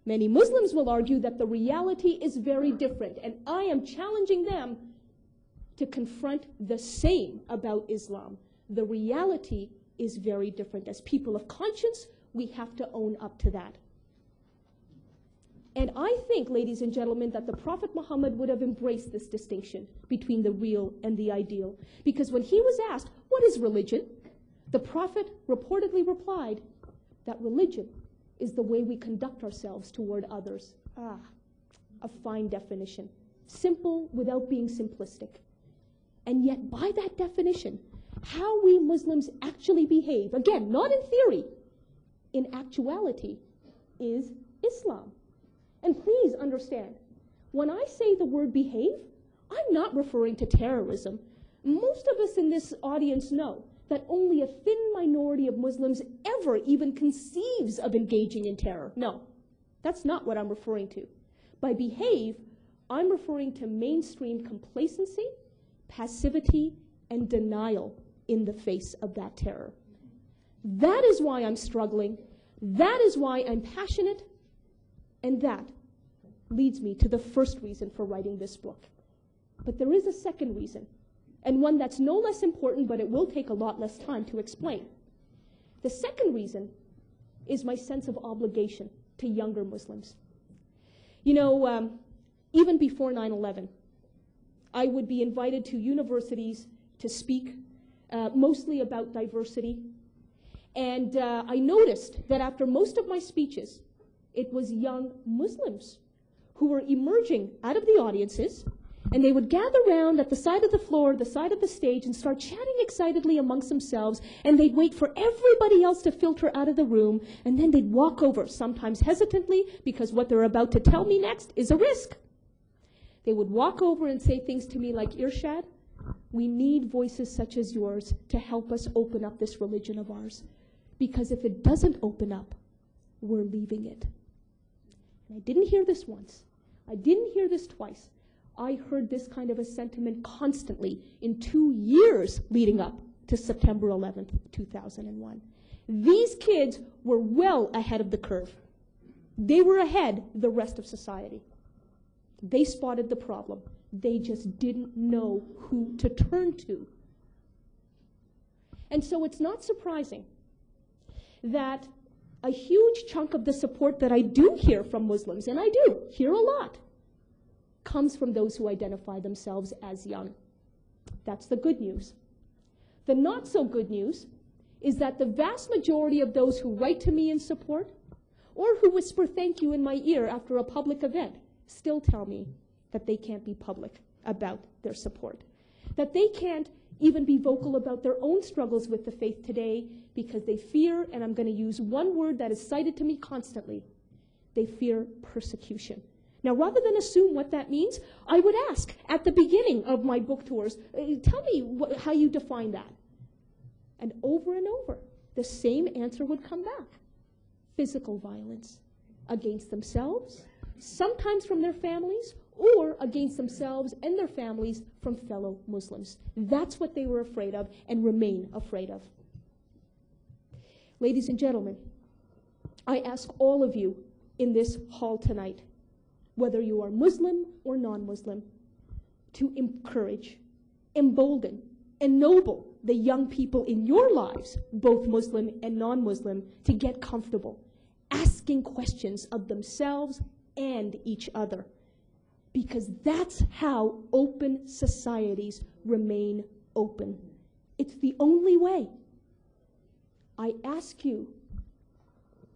Many Muslims will argue that the reality is very different, and I am challenging them to confront the same about Islam. The reality is very different. As people of conscience, we have to own up to that. And I think, ladies and gentlemen, that the Prophet Muhammad would have embraced this distinction between the real and the ideal. Because when he was asked, what is religion? The Prophet reportedly replied that religion is the way we conduct ourselves toward others. Ah, a fine definition. Simple without being simplistic. And yet, by that definition, how we Muslims actually behave, again, not in theory, in actuality, is Islam. And please understand, when I say the word behave, I'm not referring to terrorism. Most of us in this audience know that only a thin minority of Muslims ever even conceives of engaging in terror. No, that's not what I'm referring to. By behave, I'm referring to mainstream complacency, passivity, and denial in the face of that terror. That is why I'm struggling. That is why I'm passionate. And that leads me to the first reason for writing this book. But there is a second reason, and one that's no less important, but it will take a lot less time to explain. The second reason is my sense of obligation to younger Muslims. You know, even before 9/11, I would be invited to universities to speak, mostly about diversity. And I noticed that after most of my speeches, it was young Muslims who were emerging out of the audiences, and they would gather around at the side of the floor, the side of the stage, and start chatting excitedly amongst themselves, and they'd wait for everybody else to filter out of the room, and then they'd walk over, sometimes hesitantly, because what they're about to tell me next is a risk. They would walk over and say things to me like, Irshad, we need voices such as yours to help us open up this religion of ours, because if it doesn't open up, we're leaving it. And I didn't hear this once. I didn't hear this twice. I heard this kind of a sentiment constantly in 2 years leading up to September 11th, 2001. These kids were well ahead of the curve. They were ahead the rest of society. They spotted the problem. They just didn't know who to turn to. And so it's not surprising that a huge chunk of the support that I do hear from Muslims, and I do hear a lot, comes from those who identify themselves as young. That's the good news. The not so good news is that the vast majority of those who write to me in support or who whisper thank you in my ear after a public event still tell me that they can't be public about their support, that they can't even be vocal about their own struggles with the faith today because they fear, and I'm going to use one word that is cited to me constantly, they fear persecution. Now, rather than assume what that means, I would ask at the beginning of my book tours, tell me how you define that. And over, the same answer would come back. Physical violence against themselves, sometimes from their families, or against themselves and their families from fellow Muslims. That's what they were afraid of and remain afraid of. Ladies and gentlemen, I ask all of you in this hall tonight, whether you are Muslim or non-Muslim, to encourage, embolden, ennoble the young people in your lives, both Muslim and non-Muslim, to get comfortable, asking questions of themselves and each other. Because that's how open societies remain open. It's the only way. I ask you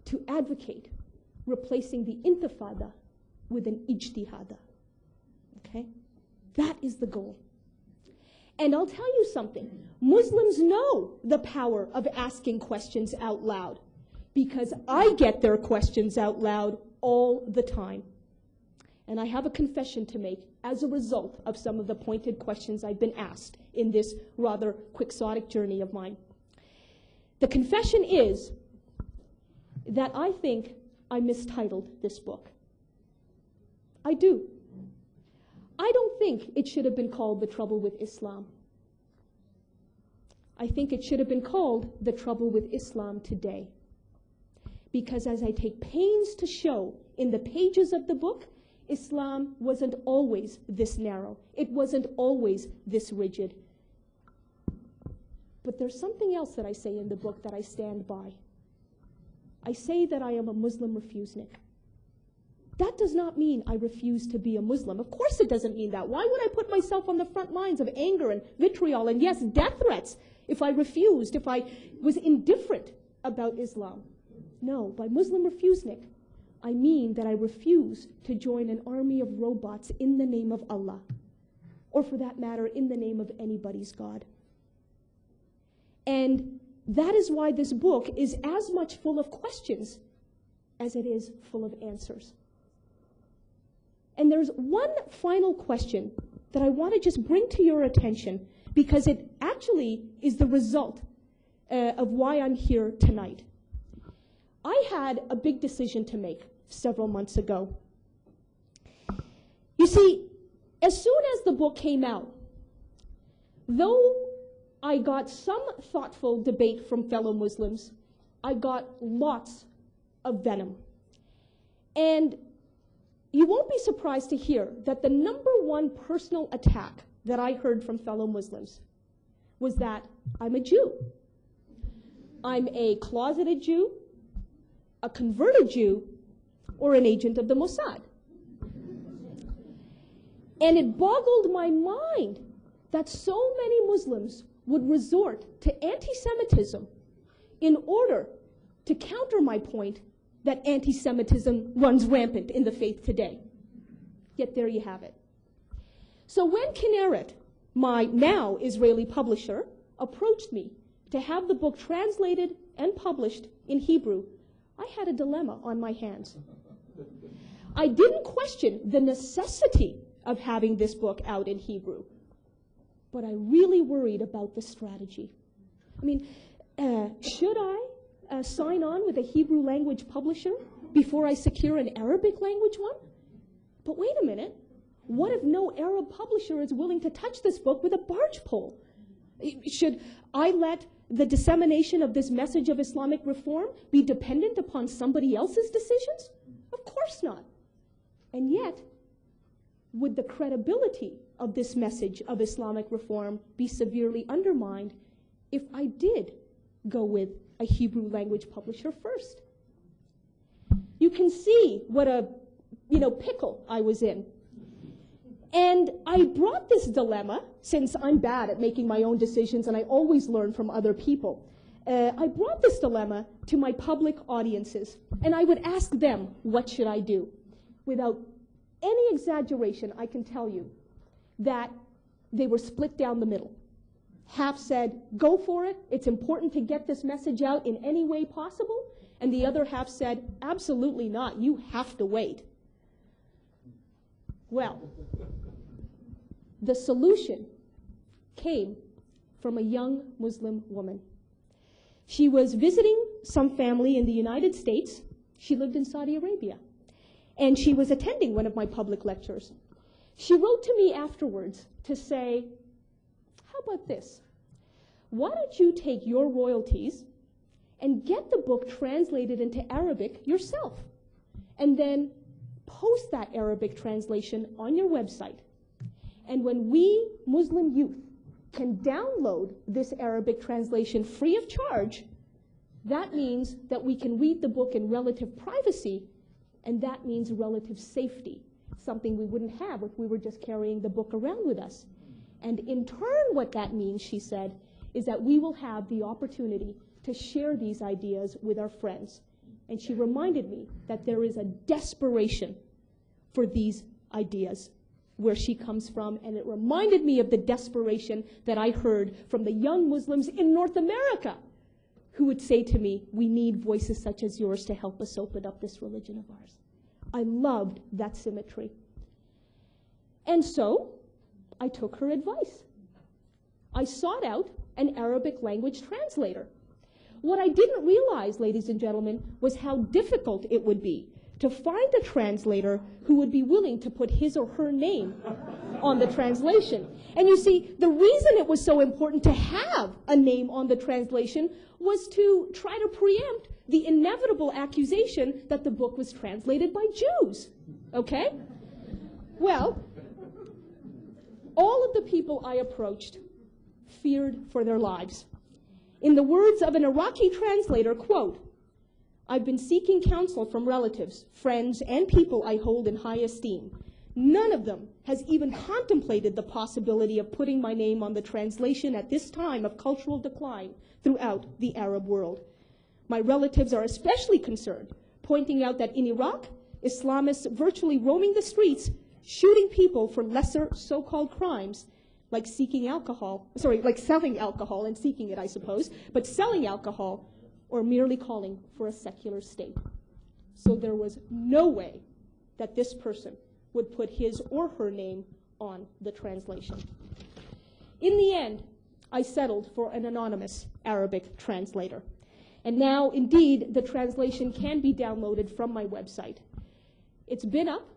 to advocate replacing the intifada with an ijtihada. Okay? That is the goal. And I'll tell you something. Muslims know the power of asking questions out loud, because I get their questions out loud all the time. And I have a confession to make as a result of some of the pointed questions I've been asked in this rather quixotic journey of mine. The confession is that I think I mistitled this book. I do. I don't think it should have been called The Trouble with Islam. I think it should have been called The Trouble with Islam Today. Because as I take pains to show in the pages of the book, Islam wasn't always this narrow. It wasn't always this rigid. But there's something else that I say in the book that I stand by. I say that I am a Muslim Refusenik. That does not mean I refuse to be a Muslim. Of course it doesn't mean that. Why would I put myself on the front lines of anger and vitriol and, yes, death threats if I refused, if I was indifferent about Islam? No, by Muslim Refusenik, I mean that I refuse to join an army of robots in the name of Allah, or for that matter, in the name of anybody's God. And that is why this book is as much full of questions as it is full of answers. And there's one final question that I want to just bring to your attention, because it actually is the result of why I'm here tonight. I had a big decision to make several months ago. You see, as soon as the book came out, though I got some thoughtful debate from fellow Muslims, I got lots of venom. And you won't be surprised to hear that the number one personal attack that I heard from fellow Muslims was that I'm a Jew. I'm a closeted Jew, a converted Jew, or an agent of the Mossad. And it boggled my mind that so many Muslims would resort to anti-Semitism in order to counter my point that anti-Semitism runs rampant in the faith today. Yet there you have it. So when Kinneret, my now Israeli publisher, approached me to have the book translated and published in Hebrew, I had a dilemma on my hands. I didn't question the necessity of having this book out in Hebrew, but I really worried about the strategy. I mean, should I sign on with a Hebrew language publisher before I secure an Arabic language one? But wait a minute, what if no Arab publisher is willing to touch this book with a barge pole? Should I let the dissemination of this message of Islamic reform be dependent upon somebody else's decisions? Of course not. And yet, would the credibility of this message of Islamic reform be severely undermined if I did go with a Hebrew language publisher first? You can see what a pickle I was in. And I brought this dilemma, since I'm bad at making my own decisions and I always learn from other people, I brought this dilemma to my public audiences, and I would ask them, what should I do? Without any exaggeration, I can tell you that they were split down the middle. Half said, go for it, it's important to get this message out in any way possible, and the other half said, absolutely not, you have to wait. Well, the solution came from a young Muslim woman. She was visiting some family in the United States. She lived in Saudi Arabia. And she was attending one of my public lectures. She wrote to me afterwards to say, how about this? Why don't you take your royalties and get the book translated into Arabic yourself, and then post that Arabic translation on your website. And when we Muslim youth can download this Arabic translation free of charge, that means that we can read the book in relative privacy, and that means relative safety, something we wouldn't have if we were just carrying the book around with us. And in turn, what that means, she said, is that we will have the opportunity to share these ideas with our friends. And she reminded me that there is a desperation for these ideas where she comes from, and it reminded me of the desperation that I heard from the young Muslims in North America who would say to me, we need voices such as yours to help us open up this religion of ours. I loved that symmetry. And so I took her advice. I sought out an Arabic language translator. What I didn't realize, ladies and gentlemen, was how difficult it would be to find a translator who would be willing to put his or her name on the translation. And you see, the reason it was so important to have a name on the translation was to try to preempt the inevitable accusation that the book was translated by Jews. Okay? Well, all of the people I approached feared for their lives. In the words of an Iraqi translator, quote, I've been seeking counsel from relatives, friends, and people I hold in high esteem. None of them has even contemplated the possibility of putting my name on the translation at this time of cultural decline throughout the Arab world. My relatives are especially concerned, pointing out that in Iraq, Islamists virtually roaming the streets, shooting people for lesser so-called crimes, like selling alcohol and seeking it, I suppose, but selling alcohol or merely calling for a secular state. So there was no way that this person would put his or her name on the translation. In the end, I settled for an anonymous Arabic translator. And now, indeed, the translation can be downloaded from my website. It's been up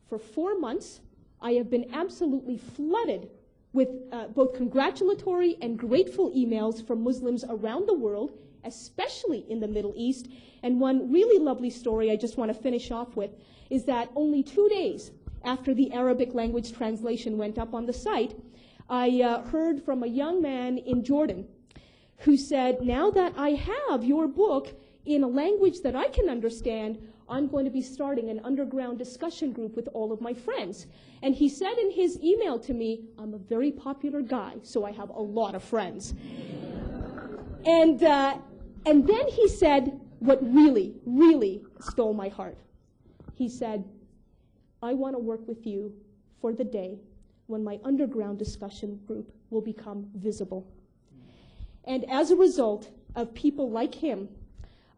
for 4 months. I have been absolutely flooded with both congratulatory and grateful emails from Muslims around the world, especially in the Middle East. And one really lovely story I just want to finish off with is that only 2 days after the Arabic language translation went up on the site, I heard from a young man in Jordan who said, now that I have your book in a language that I can understand, I'm going to be starting an underground discussion group with all of my friends. And he said in his email to me, I'm a very popular guy, so I have a lot of friends. And then he said what really, really stole my heart. He said, I want to work with you for the day when my underground discussion group will become visible. And as a result of people like him,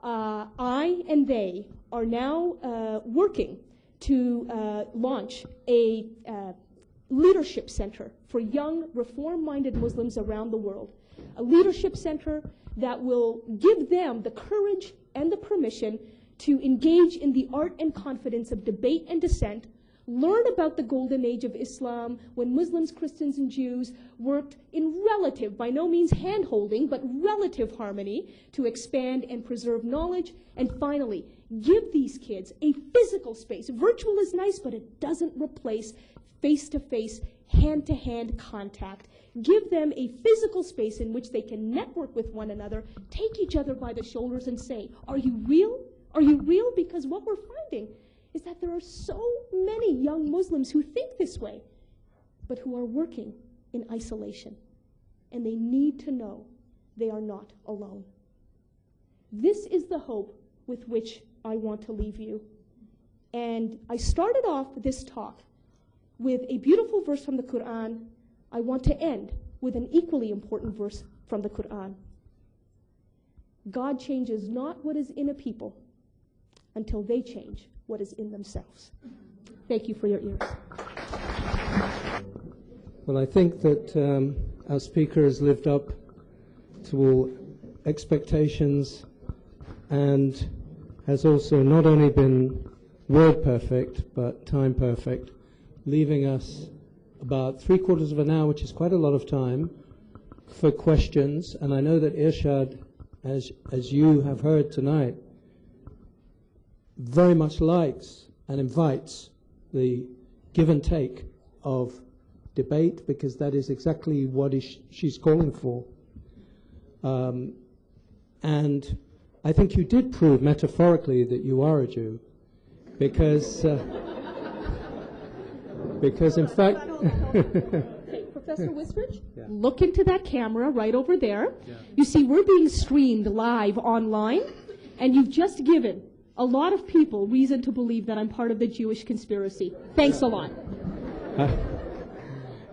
I and they are now working to launch a leadership center for young reform-minded Muslims around the world. A leadership center that will give them the courage and the permission to engage in the art and confidence of debate and dissent, learn about the golden age of Islam when Muslims, Christians, and Jews worked in relative, by no means hand-holding, but relative harmony to expand and preserve knowledge, and finally, give these kids a physical space. Virtual is nice, but it doesn't replace face-to-face, hand-to-hand contact. Give them a physical space in which they can network with one another, take each other by the shoulders and say, are you real? Are you real? Because what we're finding is that there are so many young Muslims who think this way, but who are working in isolation. And they need to know they are not alone. This is the hope with which I want to leave you. And I started off this talk with a beautiful verse from the Quran. I want to end with an equally important verse from the Quran. God changes not what is in a people until they change what is in themselves. Thank you for your ears. Well, I think that our speaker has lived up to all expectations and has also not only been word perfect, but time perfect, leaving us about 3/4 of an hour, which is quite a lot of time, for questions. And I know that Irshad, as you have heard tonight, very much likes and invites the give and take of debate, because that is exactly what she's calling for. And I think you did prove metaphorically that you are a Jew, because in fact... Okay, Professor Wistrich, look into that camera right over there. Yeah. You see, we're being streamed live online, and you've just given a lot of people reason to believe that I'm part of the Jewish conspiracy. Thanks a lot.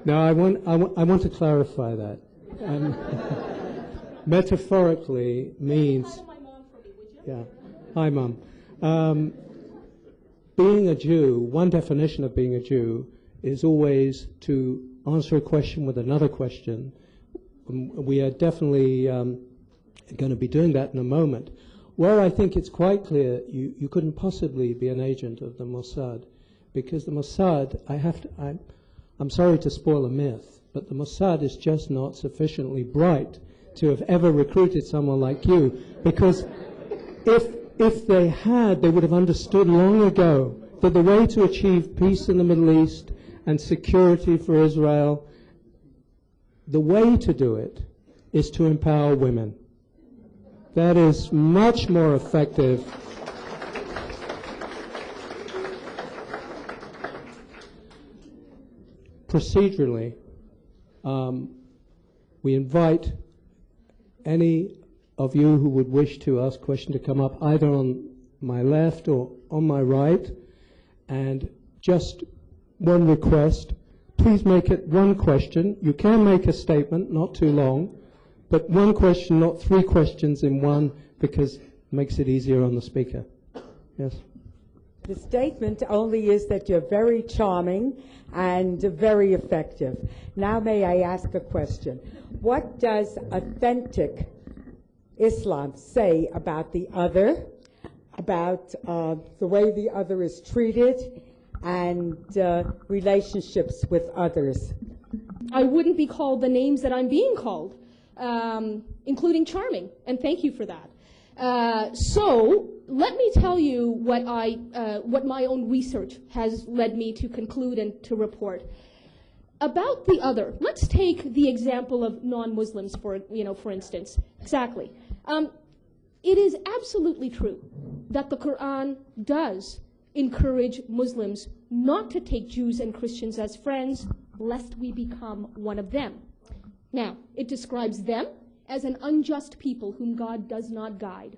No, I want to clarify that. Metaphorically means... Say hi to my mom for me, would you? Yeah. Hi, Mum. Being a Jew, one definition of being a Jew is always to answer a question with another question. We are definitely going to be doing that in a moment. Where I think it's quite clear you couldn't possibly be an agent of the Mossad, because the Mossad, I'm sorry to spoil a myth, but the Mossad is just not sufficiently bright to have ever recruited someone like you, because if they had, they would have understood long ago that the way to achieve peace in the Middle East and security for Israel, the way to do it is to empower women. That is much more effective. Procedurally, we invite any of you who would wish to ask a question to come up either on my left or on my right, and just one request, please make it one question. You can make a statement, not too long, but one question, not 3 questions in one, because it makes it easier on the speaker. Yes? The statement only is that you're very charming and very effective. Now may I ask a question? What does authentic Islam say about the other, about the way the other is treated, and relationships with others? I wouldn't be called the names that I'm being called, including charming, and thank you for that. So let me tell you what my own research has led me to conclude and to report. About the other, let's take the example of non-Muslims for instance. Exactly. It is absolutely true that the Quran does encourage Muslims not to take Jews and Christians as friends, lest we become one of them. Now, it describes them as an unjust people whom God does not guide.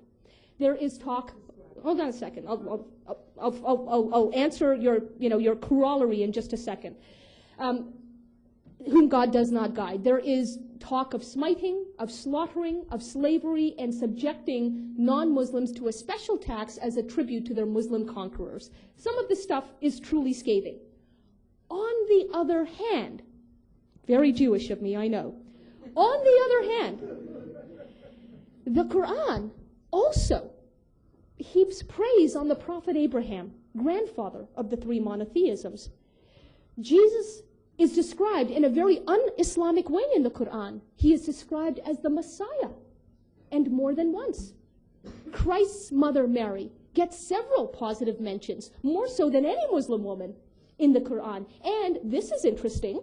There is talk. Hold on a second. I'll answer your corollary in just a second. Whom God does not guide. There is talk of smiting, of slaughtering, of slavery, and subjecting non-Muslims to a special tax as a tribute to their Muslim conquerors. Some of this stuff is truly scathing. On the other hand, very Jewish of me, I know. On the other hand, the Quran also heaps praise on the Prophet Abraham, grandfather of the 3 monotheisms. Jesus is described in a very un-Islamic way in the Quran. He is described as the Messiah, and more than once. Christ's mother Mary gets several positive mentions, more so than any Muslim woman in the Quran. And this is interesting.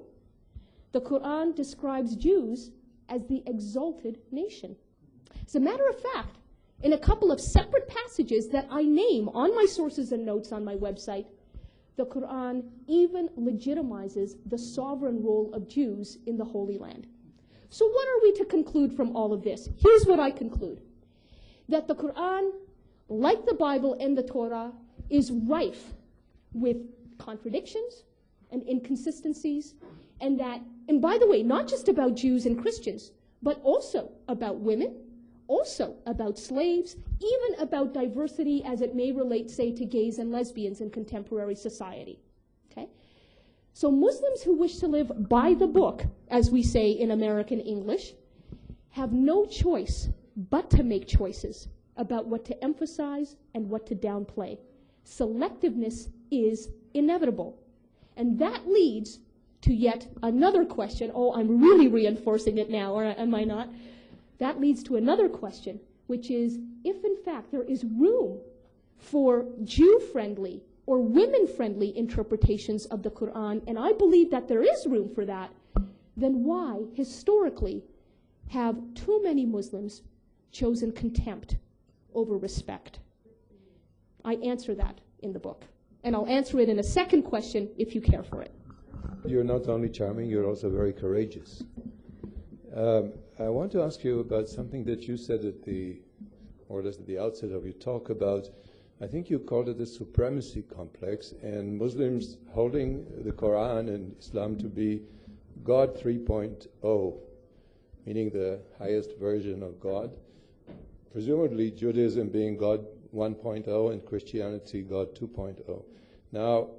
The Quran describes Jews as the exalted nation. As a matter of fact, in a couple of separate passages that I name on my sources and notes on my website, the Quran even legitimizes the sovereign role of Jews in the Holy Land. So what are we to conclude from all of this? Here's what I conclude. That the Quran, like the Bible and the Torah, is rife with contradictions and inconsistencies, and by the way, not just about Jews and Christians, but also about women, also about slaves, even about diversity as it may relate, say, to gays and lesbians in contemporary society. Okay? So Muslims who wish to live by the book, as we say in American English, have no choice but to make choices about what to emphasize and what to downplay. Selectiveness is inevitable. And that leads to yet another question. Oh, I'm really reinforcing it now, or am I not? That leads to another question, which is, if in fact there is room for Jew-friendly or women-friendly interpretations of the Quran, and I believe that there is room for that, then why, historically, have too many Muslims chosen contempt over respect? I answer that in the book. And I'll answer it in a second question if you care for it. You're not only charming, you're also very courageous. I want to ask you about something that you said at the outset of your talk about, I think you called it the supremacy complex, and Muslims holding the Quran and Islam to be God 3.0, meaning the highest version of God. Presumably Judaism being God 1.0 and Christianity God 2.0. Now,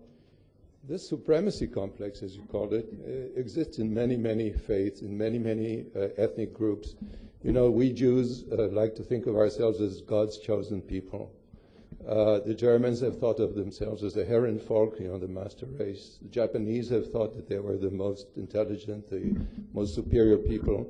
this supremacy complex, as you called it, exists in many, many faiths, in many, many ethnic groups. You know, we Jews like to think of ourselves as God's chosen people. The Germans have thought of themselves as the Herrenvolk, you know, the master race. The Japanese have thought that they were the most intelligent, the most superior people.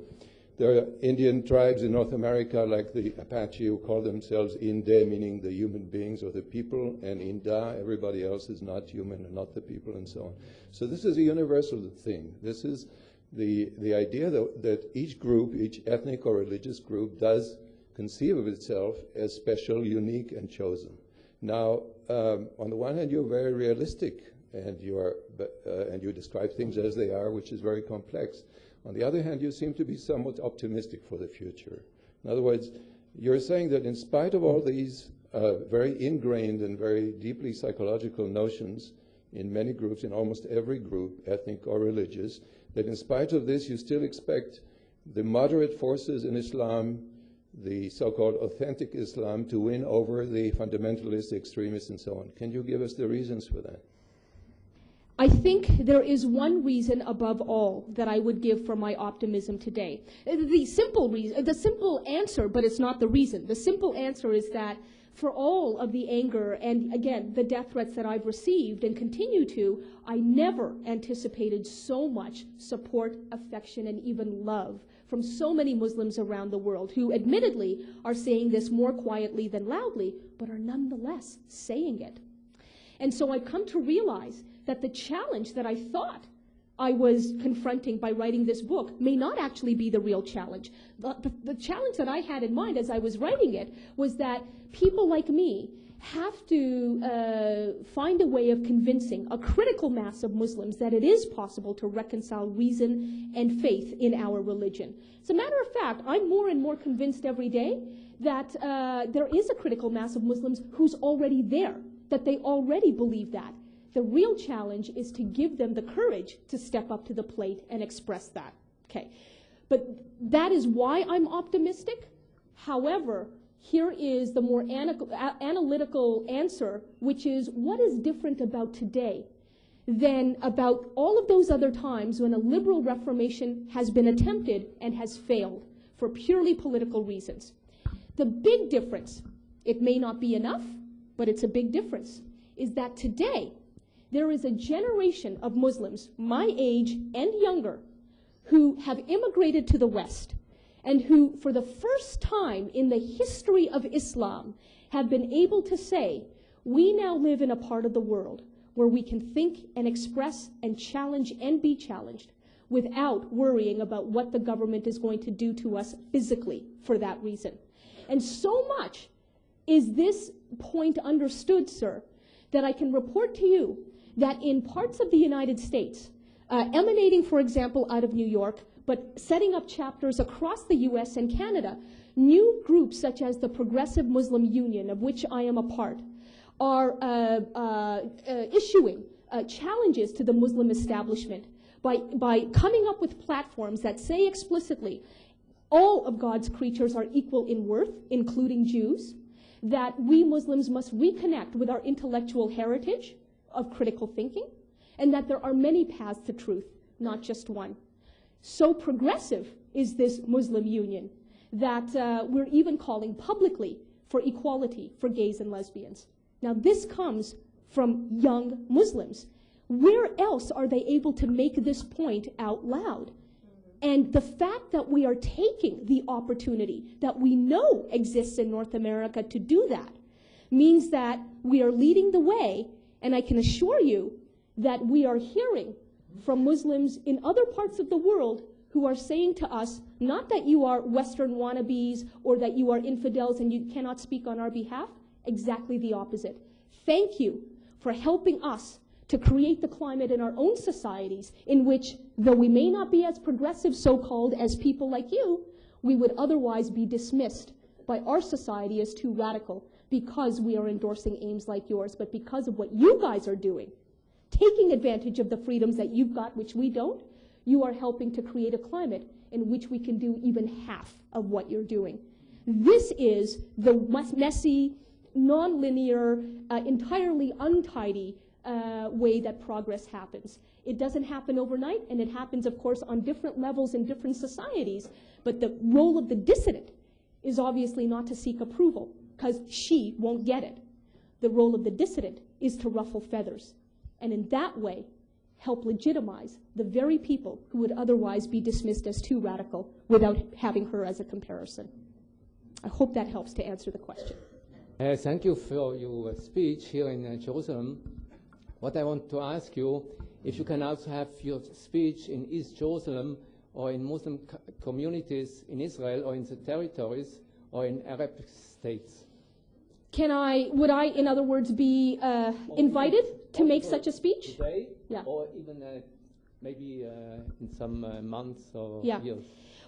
There are Indian tribes in North America, like the Apache, who call themselves Inde, meaning the human beings or the people, and Inda, everybody else is not human and not the people, and so on. So this is a universal thing. This is the idea that each group, each ethnic or religious group, does conceive of itself as special, unique, and chosen. Now, on the one hand, you're very realistic, and you describe things as they are, which is very complex. On the other hand, you seem to be somewhat optimistic for the future. In other words, you're saying that in spite of all these very ingrained and very deeply psychological notions in many groups, in almost every group, ethnic or religious, that in spite of this, you still expect the moderate forces in Islam, the so-called authentic Islam, to win over the fundamentalist extremists and so on. Can you give us the reasons for that? I think there is one reason above all that I would give for my optimism today. The simple answer, but it's not the reason. The simple answer is that for all of the anger and, again, the death threats that I've received and continue to, I never anticipated so much support, affection, and even love from so many Muslims around the world who admittedly are saying this more quietly than loudly, but are nonetheless saying it. And so I've come to realize that the challenge that I thought I was confronting by writing this book may not actually be the real challenge. The challenge that I had in mind as I was writing it was that people like me have to find a way of convincing a critical mass of Muslims that it is possible to reconcile reason and faith in our religion. As a matter of fact, I'm more and more convinced every day that there is a critical mass of Muslims who's already there, that they already believe that. The real challenge is to give them the courage to step up to the plate and express that. Okay, but that is why I'm optimistic. However, here is the more analytical answer, which is what is different about today than about all of those other times when a liberal reformation has been attempted and has failed for purely political reasons. The big difference, it may not be enough, but it's a big difference, is that today there is a generation of Muslims, my age and younger, who have immigrated to the West and who, for the first time in the history of Islam, have been able to say, we now live in a part of the world where we can think and express and challenge and be challenged without worrying about what the government is going to do to us physically for that reason. And so much is this point understood, sir, that I can report to you that in parts of the United States, emanating, for example, out of New York, but setting up chapters across the US and Canada, new groups such as the Progressive Muslim Union, of which I am a part, are issuing challenges to the Muslim establishment by coming up with platforms that say explicitly all of God's creatures are equal in worth, including Jews, that we Muslims must reconnect with our intellectual heritage of critical thinking, and that there are many paths to truth, not just one. So progressive is this Muslim union that we're even calling publicly for equality for gays and lesbians. Now this comes from young Muslims. Where else are they able to make this point out loud? And the fact that we are taking the opportunity that we know exists in North America to do that means that we are leading the way, and I can assure you that we are hearing from Muslims in other parts of the world who are saying to us, not that you are Western wannabes or that you are infidels and you cannot speak on our behalf, exactly the opposite. Thank you for helping us to create the climate in our own societies in which, though we may not be as progressive, so-called, as people like you, we would otherwise be dismissed by our society as too radical because we are endorsing aims like yours, but because of what you guys are doing, taking advantage of the freedoms that you've got, which we don't, you are helping to create a climate in which we can do even half of what you're doing. This is the messy, non-linear, entirely untidy way that progress happens. It doesn't happen overnight, and it happens, of course, on different levels in different societies, but the role of the dissident is obviously not to seek approval, because she won't get it. The role of the dissident is to ruffle feathers, and in that way, help legitimize the very people who would otherwise be dismissed as too radical without having her as a comparison. I hope that helps to answer the question. Thank you for your speech here in Jerusalem. What I want to ask you, if you can also have your speech in East Jerusalem or in Muslim communities in Israel or in the territories or in Arab states. Would I, in other words, be invited to make such a speech? Today, yeah. Or even maybe in some months or years?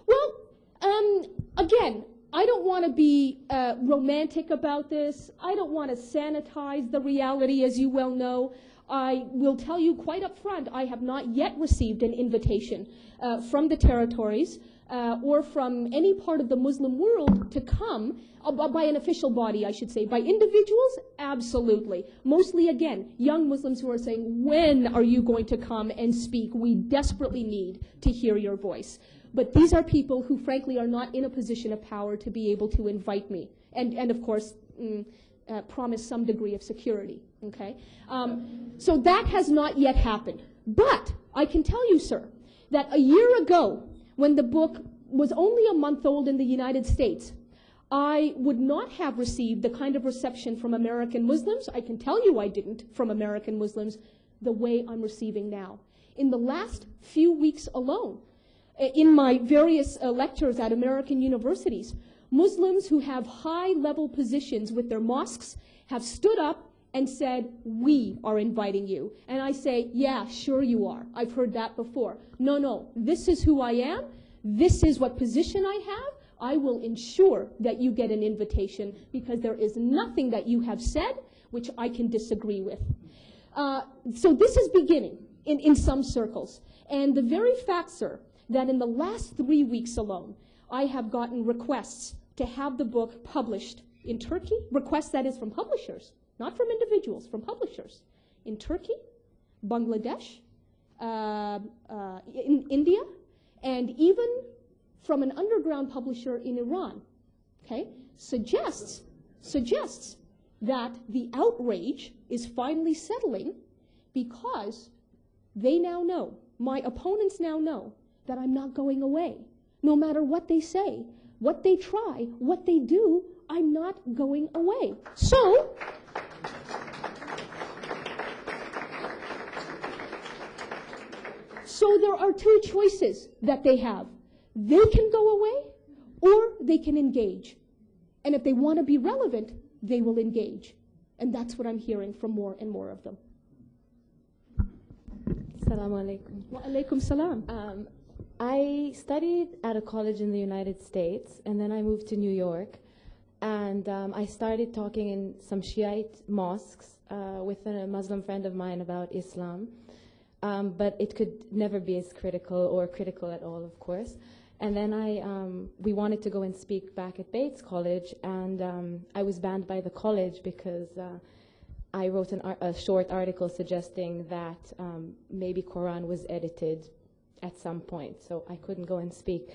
Well, again, I don't want to be romantic about this. I don't want to sanitize the reality, as you well know. I will tell you quite up front, I have not yet received an invitation from the territories or from any part of the Muslim world to come, by an official body, I should say. By individuals, absolutely. Mostly, again, young Muslims who are saying, when are you going to come and speak? We desperately need to hear your voice. But these are people who, frankly, are not in a position of power to be able to invite me. And of course, promise some degree of security, okay? So that has not yet happened. But I can tell you, sir, that a year ago, when the book was only a month old in the United States, I would not have received the kind of reception from American Muslims, I can tell you I didn't, from American Muslims, the way I'm receiving now. In the last few weeks alone, in my various lectures at American universities, Muslims who have high-level positions with their mosques have stood up and said, we are inviting you. And I say, yeah, sure you are. I've heard that before. No, this is who I am. This is what position I have. I will ensure that you get an invitation because there is nothing that you have said which I can disagree with. So this is beginning in some circles. And the very fact, sir, that in the last 3 weeks alone, I have gotten requests to have the book published in Turkey, requests that is from publishers, not from individuals, from publishers, in Turkey, Bangladesh, in India, and even from an underground publisher in Iran, okay, suggests that the outrage is finally settling because they now know, my opponents now know, that I'm not going away. No matter what they say, what they try, what they do, I'm not going away. So there are two choices that they have. They can go away or they can engage. And if they want to be relevant, they will engage. And that's what I'm hearing from more and more of them. Assalamu alaikum. Wa alaikum salam. I studied at a college in the United States, and then I moved to New York, and I started talking in some Shiite mosques with a Muslim friend of mine about Islam, but it could never be as critical or critical at all, of course. And then we wanted to go and speak back at Bates College, and I was banned by the college because I wrote a short article suggesting that maybe Quran was edited at some point, so I couldn't go and speak.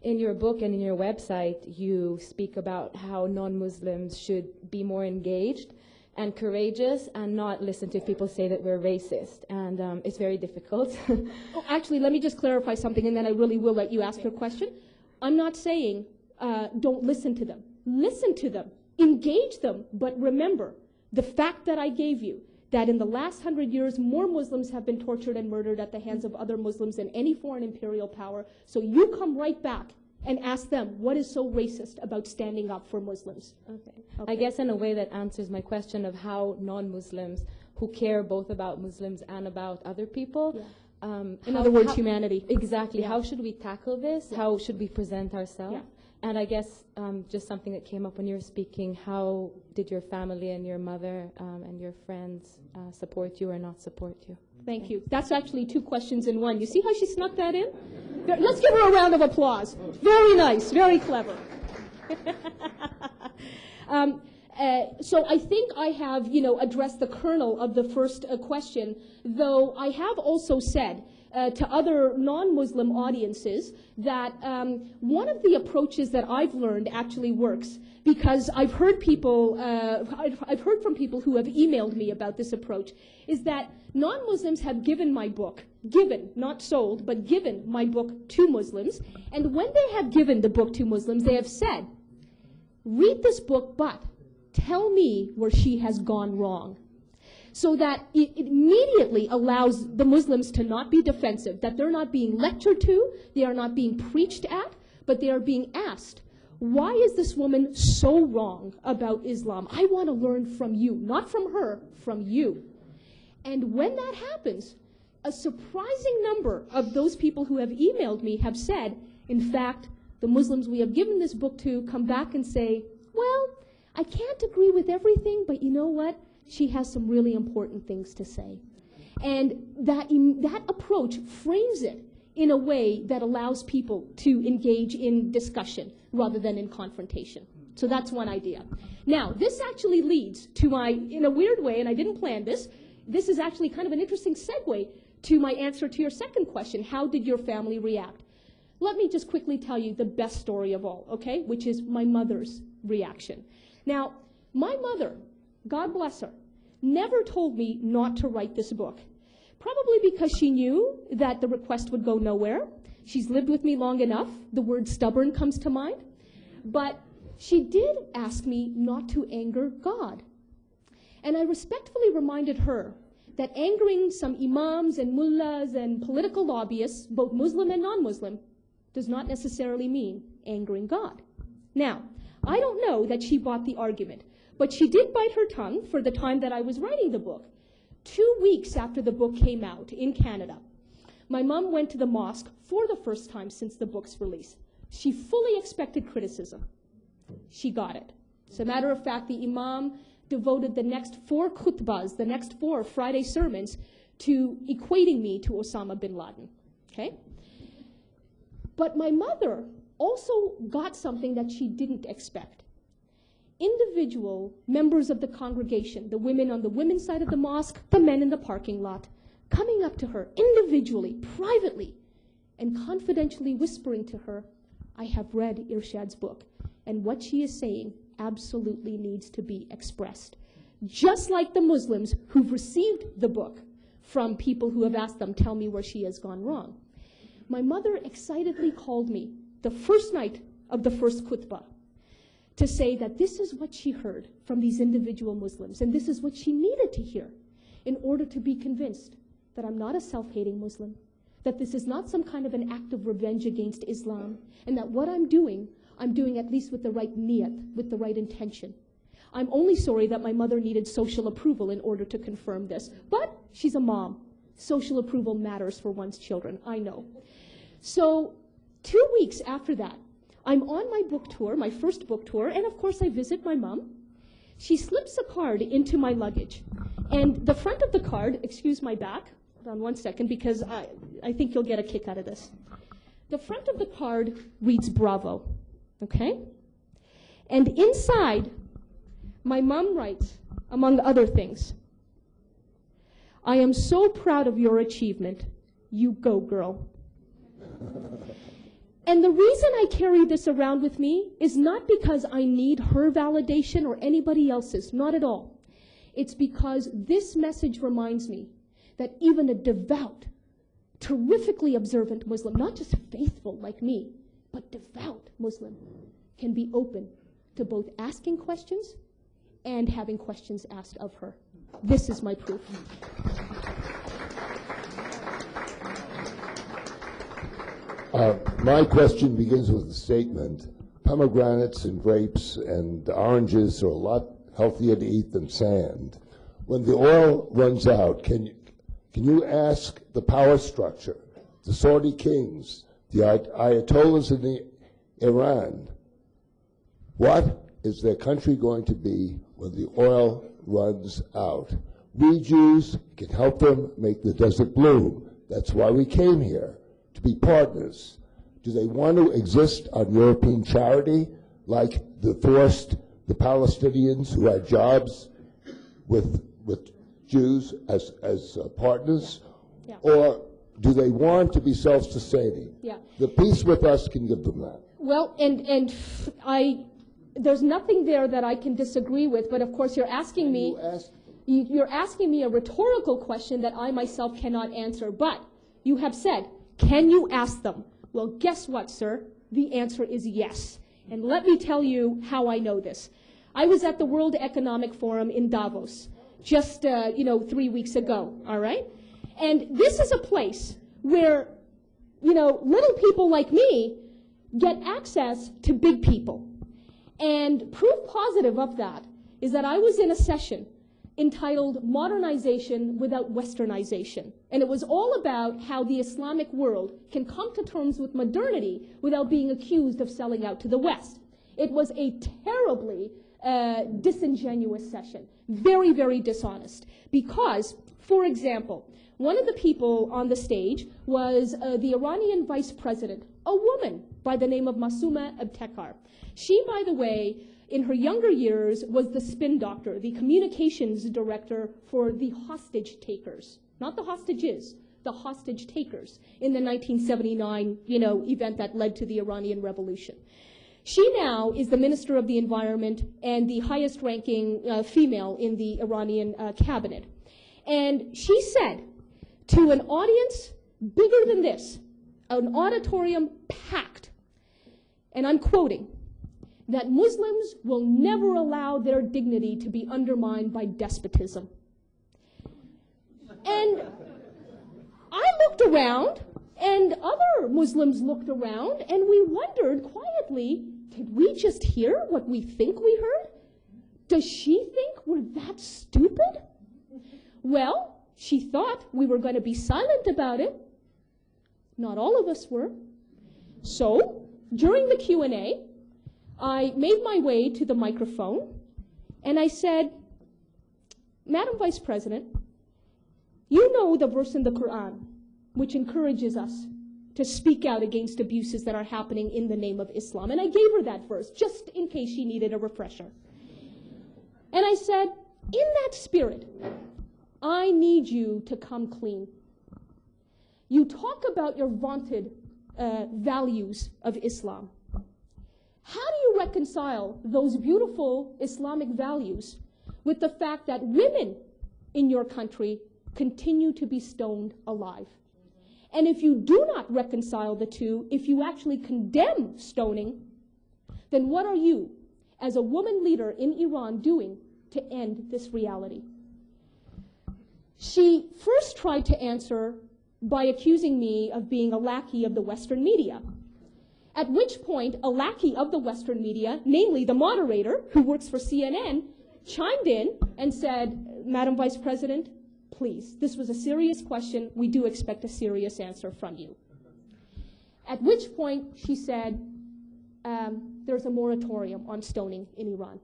In your book and in your website, you speak about how non-Muslims should be more engaged and courageous and not listen to people say that we're racist, and it's very difficult. Oh, actually, let me just clarify something, and then I really will let you ask your question. I'm not saying don't listen to them. Listen to them, engage them, but remember, the fact that I gave you, that in the last 100 years, more Muslims have been tortured and murdered at the hands of other Muslims than any foreign imperial power. So you come right back and ask them, what is so racist about standing up for Muslims? Okay. I guess in a way that answers my question of how non-Muslims who care both about Muslims and about other people, in other words, humanity. Exactly. Yeah. How should we tackle this? Yeah. How should we present ourselves? Yeah. And I guess just something that came up when you were speaking, how did your family and your mother and your friends support you or not support you? Thank you. That's actually two questions in one. You see how she snuck that in? Let's give her a round of applause. Very nice, very clever. So I think I have, addressed the kernel of the first question, though I have also said to other non-Muslim audiences that one of the approaches that I've learned actually works, because I've heard from people who have emailed me about this approach, is that non-Muslims have given my book, not sold, but given my book to Muslims, and when they have given the book to Muslims, they have said, read this book, but tell me where she has gone wrong. So that it immediately allows the Muslims to not be defensive, that they're not being lectured to, they are not being preached at, but they are being asked, why is this woman so wrong about Islam? I want to learn from you, not from her, from you. And when that happens, a surprising number of those people who have emailed me have said, in fact, the Muslims we have given this book to come back and say, well, I can't agree with everything, but you know what? She has some really important things to say. And that approach frames it in a way that allows people to engage in discussion rather than in confrontation. So that's one idea. Now, this actually leads to my, in a weird way, and I didn't plan this, this is actually kind of an interesting segue to my answer to your second question, how did your family react? Let me just quickly tell you the best story of all, okay, which is my mother's reaction. Now, my mother, God bless her, never told me not to write this book. Probably because she knew that the request would go nowhere. She's lived with me long enough. The word stubborn comes to mind. But she did ask me not to anger God. And I respectfully reminded her that angering some imams and mullahs and political lobbyists, both Muslim and non-Muslim, does not necessarily mean angering God. Now, I don't know that she bought the argument, but she did bite her tongue for the time that I was writing the book. 2 weeks after the book came out in Canada, my mom went to the mosque for the first time since the book's release. She fully expected criticism. She got it. As a matter of fact, the imam devoted the next 4 khutbahs, the next 4 Friday sermons, to equating me to Osama bin Laden. Okay? But my mother also got something that she didn't expect. Individual members of the congregation, the women on the women's side of the mosque, the men in the parking lot, coming up to her individually, privately, and confidentially whispering to her, I have read Irshad's book, and what she is saying absolutely needs to be expressed. Just like the Muslims who've received the book from people who have asked them, tell me where she has gone wrong. My mother excitedly called me the first night of the first khutbah to say that this is what she heard from these individual Muslims, and this is what she needed to hear in order to be convinced that I'm not a self-hating Muslim, that this is not some kind of an act of revenge against Islam, and that what I'm doing at least with the right niyat, with the right intention. I'm only sorry that my mother needed social approval in order to confirm this, but she's a mom. Social approval matters for one's children, I know. So 2 weeks after that, I'm on my book tour, my first book tour, and of course I visit my mom. She slips a card into my luggage, and the front of the card, excuse my back, hold on one second, because I think you'll get a kick out of this. The front of the card reads Bravo, okay? And inside, my mom writes, among other things. I am so proud of your achievement. You go, girl. And the reason I carry this around with me is not because I need her validation or anybody else's, not at all. It's because this message reminds me that even a devout, terrifically observant Muslim, not just faithful like me, but devout Muslim, can be open to both asking questions and having questions asked of her. This is my proof. My question begins with a statement. Pomegranates and grapes and oranges are a lot healthier to eat than sand. When the oil runs out, can you ask the power structure, the Saudi kings, the Ayatollahs in Iran, what is their country going to be when the oil runs out? We Jews can help them make the desert bloom. That's why we came here, to be partners. Do they want to exist on European charity, like the Palestinians who had jobs with Jews as partners? Yeah. Or do they want to be self-sustaining? Yeah. The peace with us can give them that. Well, and there's nothing there that I can disagree with, but of course you're asking me a rhetorical question that I myself cannot answer. But you have said, can you ask them? Well, guess what, sir? The answer is yes. And let me tell you how I know this. I was at the World Economic Forum in Davos just 3 weeks ago, all right? And this is a place where, little people like me get access to big people. And proof positive of that is that I was in a session entitled Modernization Without Westernization. And it was all about how the Islamic world can come to terms with modernity without being accused of selling out to the West. It was a terribly disingenuous session, very, very dishonest. Because, for example, one of the people on the stage was the Iranian vice president, a woman by the name of Masuma Abtekar. She, by the way, in her younger years, was the spin doctor, the communications director for the hostage takers. Not the hostages, the hostage takers in the 1979, event that led to the Iranian Revolution. She now is the Minister of the Environment and the highest ranking female in the Iranian cabinet. And she said to an audience bigger than this, an auditorium packed, and I'm quoting, that Muslims will never allow their dignity to be undermined by despotism. And I looked around, and other Muslims looked around, and we wondered quietly, did we just hear what we think we heard? Does she think we're that stupid? Well, she thought we were going to be silent about it. Not all of us were. So, during the Q&A, I made my way to the microphone, and I said, Madam Vice President, you know the verse in the Quran which encourages us to speak out against abuses that are happening in the name of Islam. And I gave her that verse, just in case she needed a refresher. And I said, in that spirit, I need you to come clean. You talk about your vaunted values of Islam. How do you reconcile those beautiful Islamic values with the fact that women in your country continue to be stoned alive? And if you do not reconcile the two, if you actually condemn stoning, then what are you, as a woman leader in Iran, doing to end this reality? She first tried to answer by accusing me of being a lackey of the Western media. At which point, a lackey of the Western media, namely the moderator, who works for CNN, chimed in and said, Madam Vice President, please, this was a serious question. We do expect a serious answer from you. At which point, she said, there's a moratorium on stoning in Iran.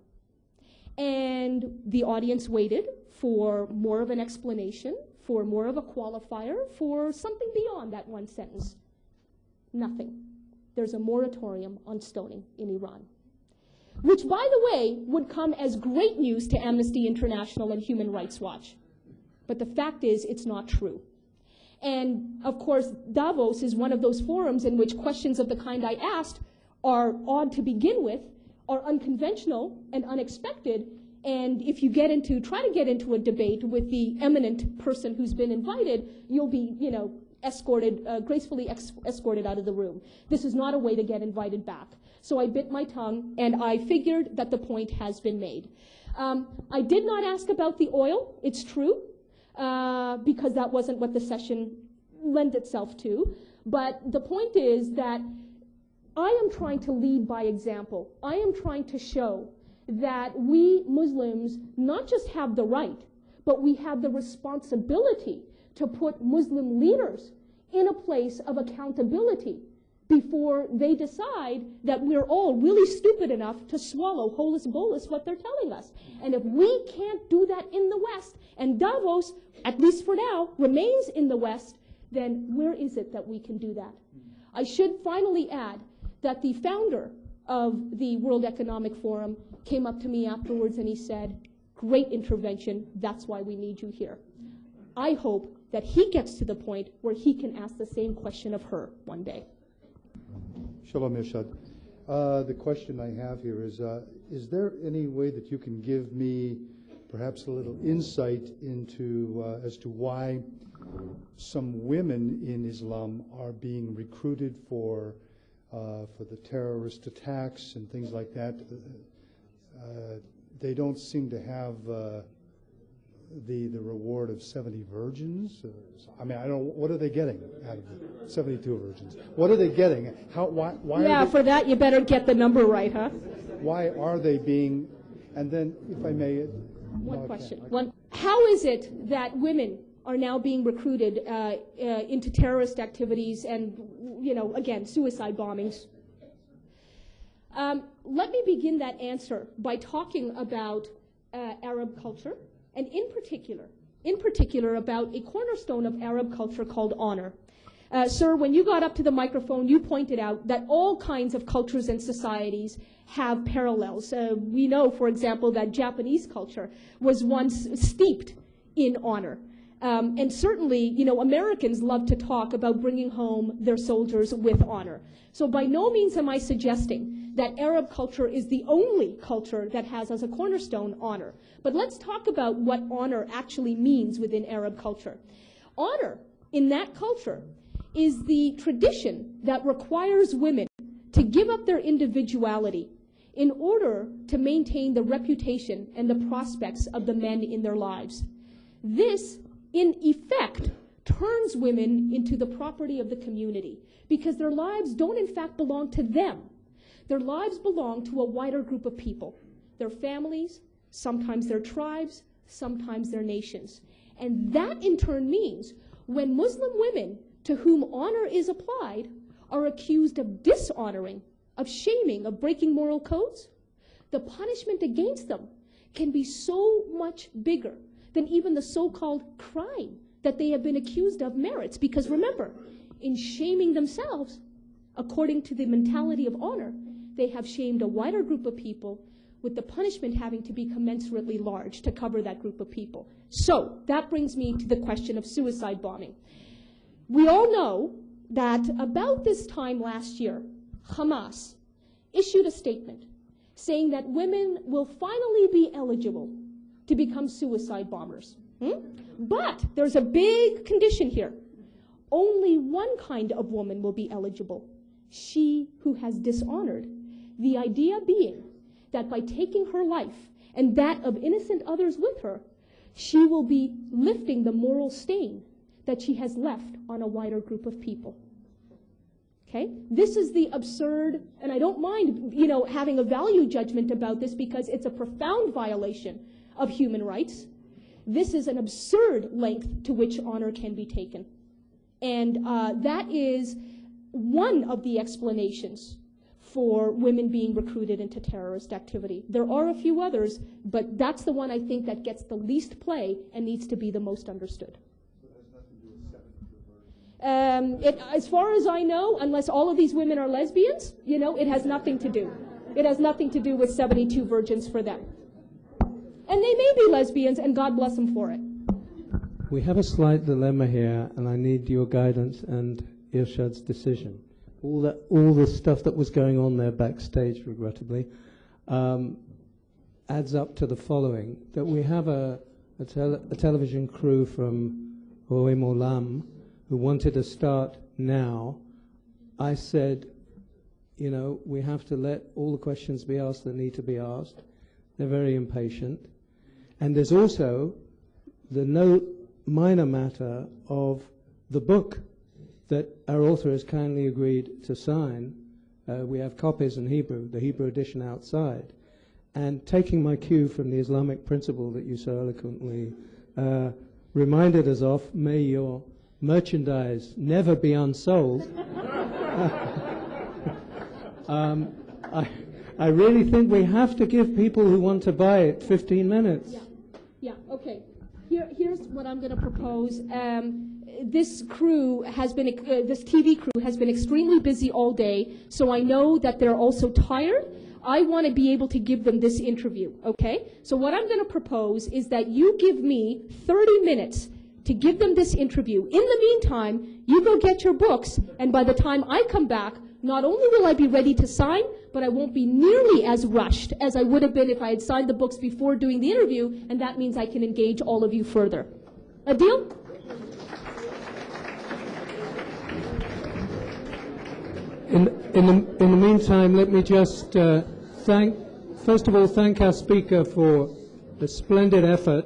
And the audience waited for more of an explanation, for more of a qualifier, for something beyond that one sentence. Nothing. There's a moratorium on stoning in Iran. which, by the way, would come as great news to Amnesty International and Human Rights Watch. But the fact is, it's not true. And, of course, Davos is one of those forums in which questions of the kind I asked are odd to begin with, are unconventional and unexpected, and if you try to get into a debate with the eminent person who's been invited, you'll be, escorted, gracefully escorted out of the room. This is not a way to get invited back. So I bit my tongue, and I figured that the point has been made. I did not ask about the oil, it's true, because that wasn't what the session lent itself to. But the point is that I am trying to lead by example. I am trying to show that we Muslims not just have the right, but we have the responsibility to put Muslim leaders in a place of accountability before they decide that we're all really stupid enough to swallow holus bolus what they're telling us. And if we can't do that in the West, and Davos, at least for now, remains in the West, then where is it that we can do that? I should finally add that the founder of the World Economic Forum came up to me afterwards and he said, "Great intervention, that's why we need you here." I hope that he gets to the point where he can ask the same question of her one day. Shalom, Irshad. The question I have here is there any way that you can give me perhaps a little insight into as to why some women in Islam are being recruited for the terrorist attacks and things like that? They don't seem to have the reward of 70 virgins. I mean, I don't. What are they getting out of the 72 virgins? What are they getting? Why yeah, for that you better get the number right, huh? Why are they being? And then, if I may, one question. How is it that women are now being recruited into terrorist activities and, again, suicide bombings? Let me begin that answer by talking about Arab culture, and in particular about a cornerstone of Arab culture called honor. Sir, when you got up to the microphone, you pointed out that all kinds of cultures and societies have parallels. We know, for example, that Japanese culture was once steeped in honor. And certainly, Americans love to talk about bringing home their soldiers with honor. So by no means am I suggesting that Arab culture is the only culture that has as a cornerstone honor. But let's talk about what honor actually means within Arab culture. Honor in that culture is the tradition that requires women to give up their individuality in order to maintain the reputation and the prospects of the men in their lives. This, in effect, turns women into the property of the community because their lives don't in fact belong to them. Their lives belong to a wider group of people, their families, sometimes their tribes, sometimes their nations. And that in turn means when Muslim women to whom honor is applied are accused of dishonoring, of shaming, of breaking moral codes, the punishment against them can be so much bigger than even the so-called crime that they have been accused of merits. Because remember, in shaming themselves, according to the mentality of honor, they have shamed a wider group of people, with the punishment having to be commensurately large to cover that group of people. So that brings me to the question of suicide bombing. We all know that about this time last year, Hamas issued a statement saying that women will finally be eligible to become suicide bombers. But there's a big condition here. Only one kind of woman will be eligible, she who has dishonored. The idea being that by taking her life and that of innocent others with her, she will be lifting the moral stain that she has left on a wider group of people. Okay? This is the absurd, and I don't mind, having a value judgment about this because it's a profound violation of human rights. This is an absurd length to which honor can be taken. And that is one of the explanations for women being recruited into terrorist activity. There are a few others, but that's the one I think that gets the least play and needs to be the most understood. So it has nothing to do with 70 As far as I know, unless all of these women are lesbians, it has nothing to do. It has nothing to do with 72 virgins for them. And they may be lesbians, and God bless them for it. We have a slight dilemma here, and I need your guidance and Irshad's decision. All the stuff that was going on there backstage, regrettably, adds up to the following: that we have a television crew from Roem Olam who wanted to start now. I said, you know, we have to let all the questions be asked that need to be asked. They're very impatient. And there's also the no minor matter of the book that our author has kindly agreed to sign. We have copies in Hebrew, the Hebrew edition outside. And taking my cue from the Islamic principle that you so eloquently reminded us of, may your merchandise never be unsold. I really think we have to give people who want to buy it 15 minutes. Yeah, okay. Here's what I'm going to propose. This crew has been, this TV crew has been extremely busy all day, so I know that they're also tired. I want to be able to give them this interview, okay? So what I'm going to propose is that you give me 30 minutes to give them this interview. In the meantime, you go get your books, and by the time I come back, not only will I be ready to sign, but I won't be nearly as rushed as I would have been if I had signed the books before doing the interview, and that means I can engage all of you further. A deal? In the meantime, let me just first of all, thank our speaker for the splendid effort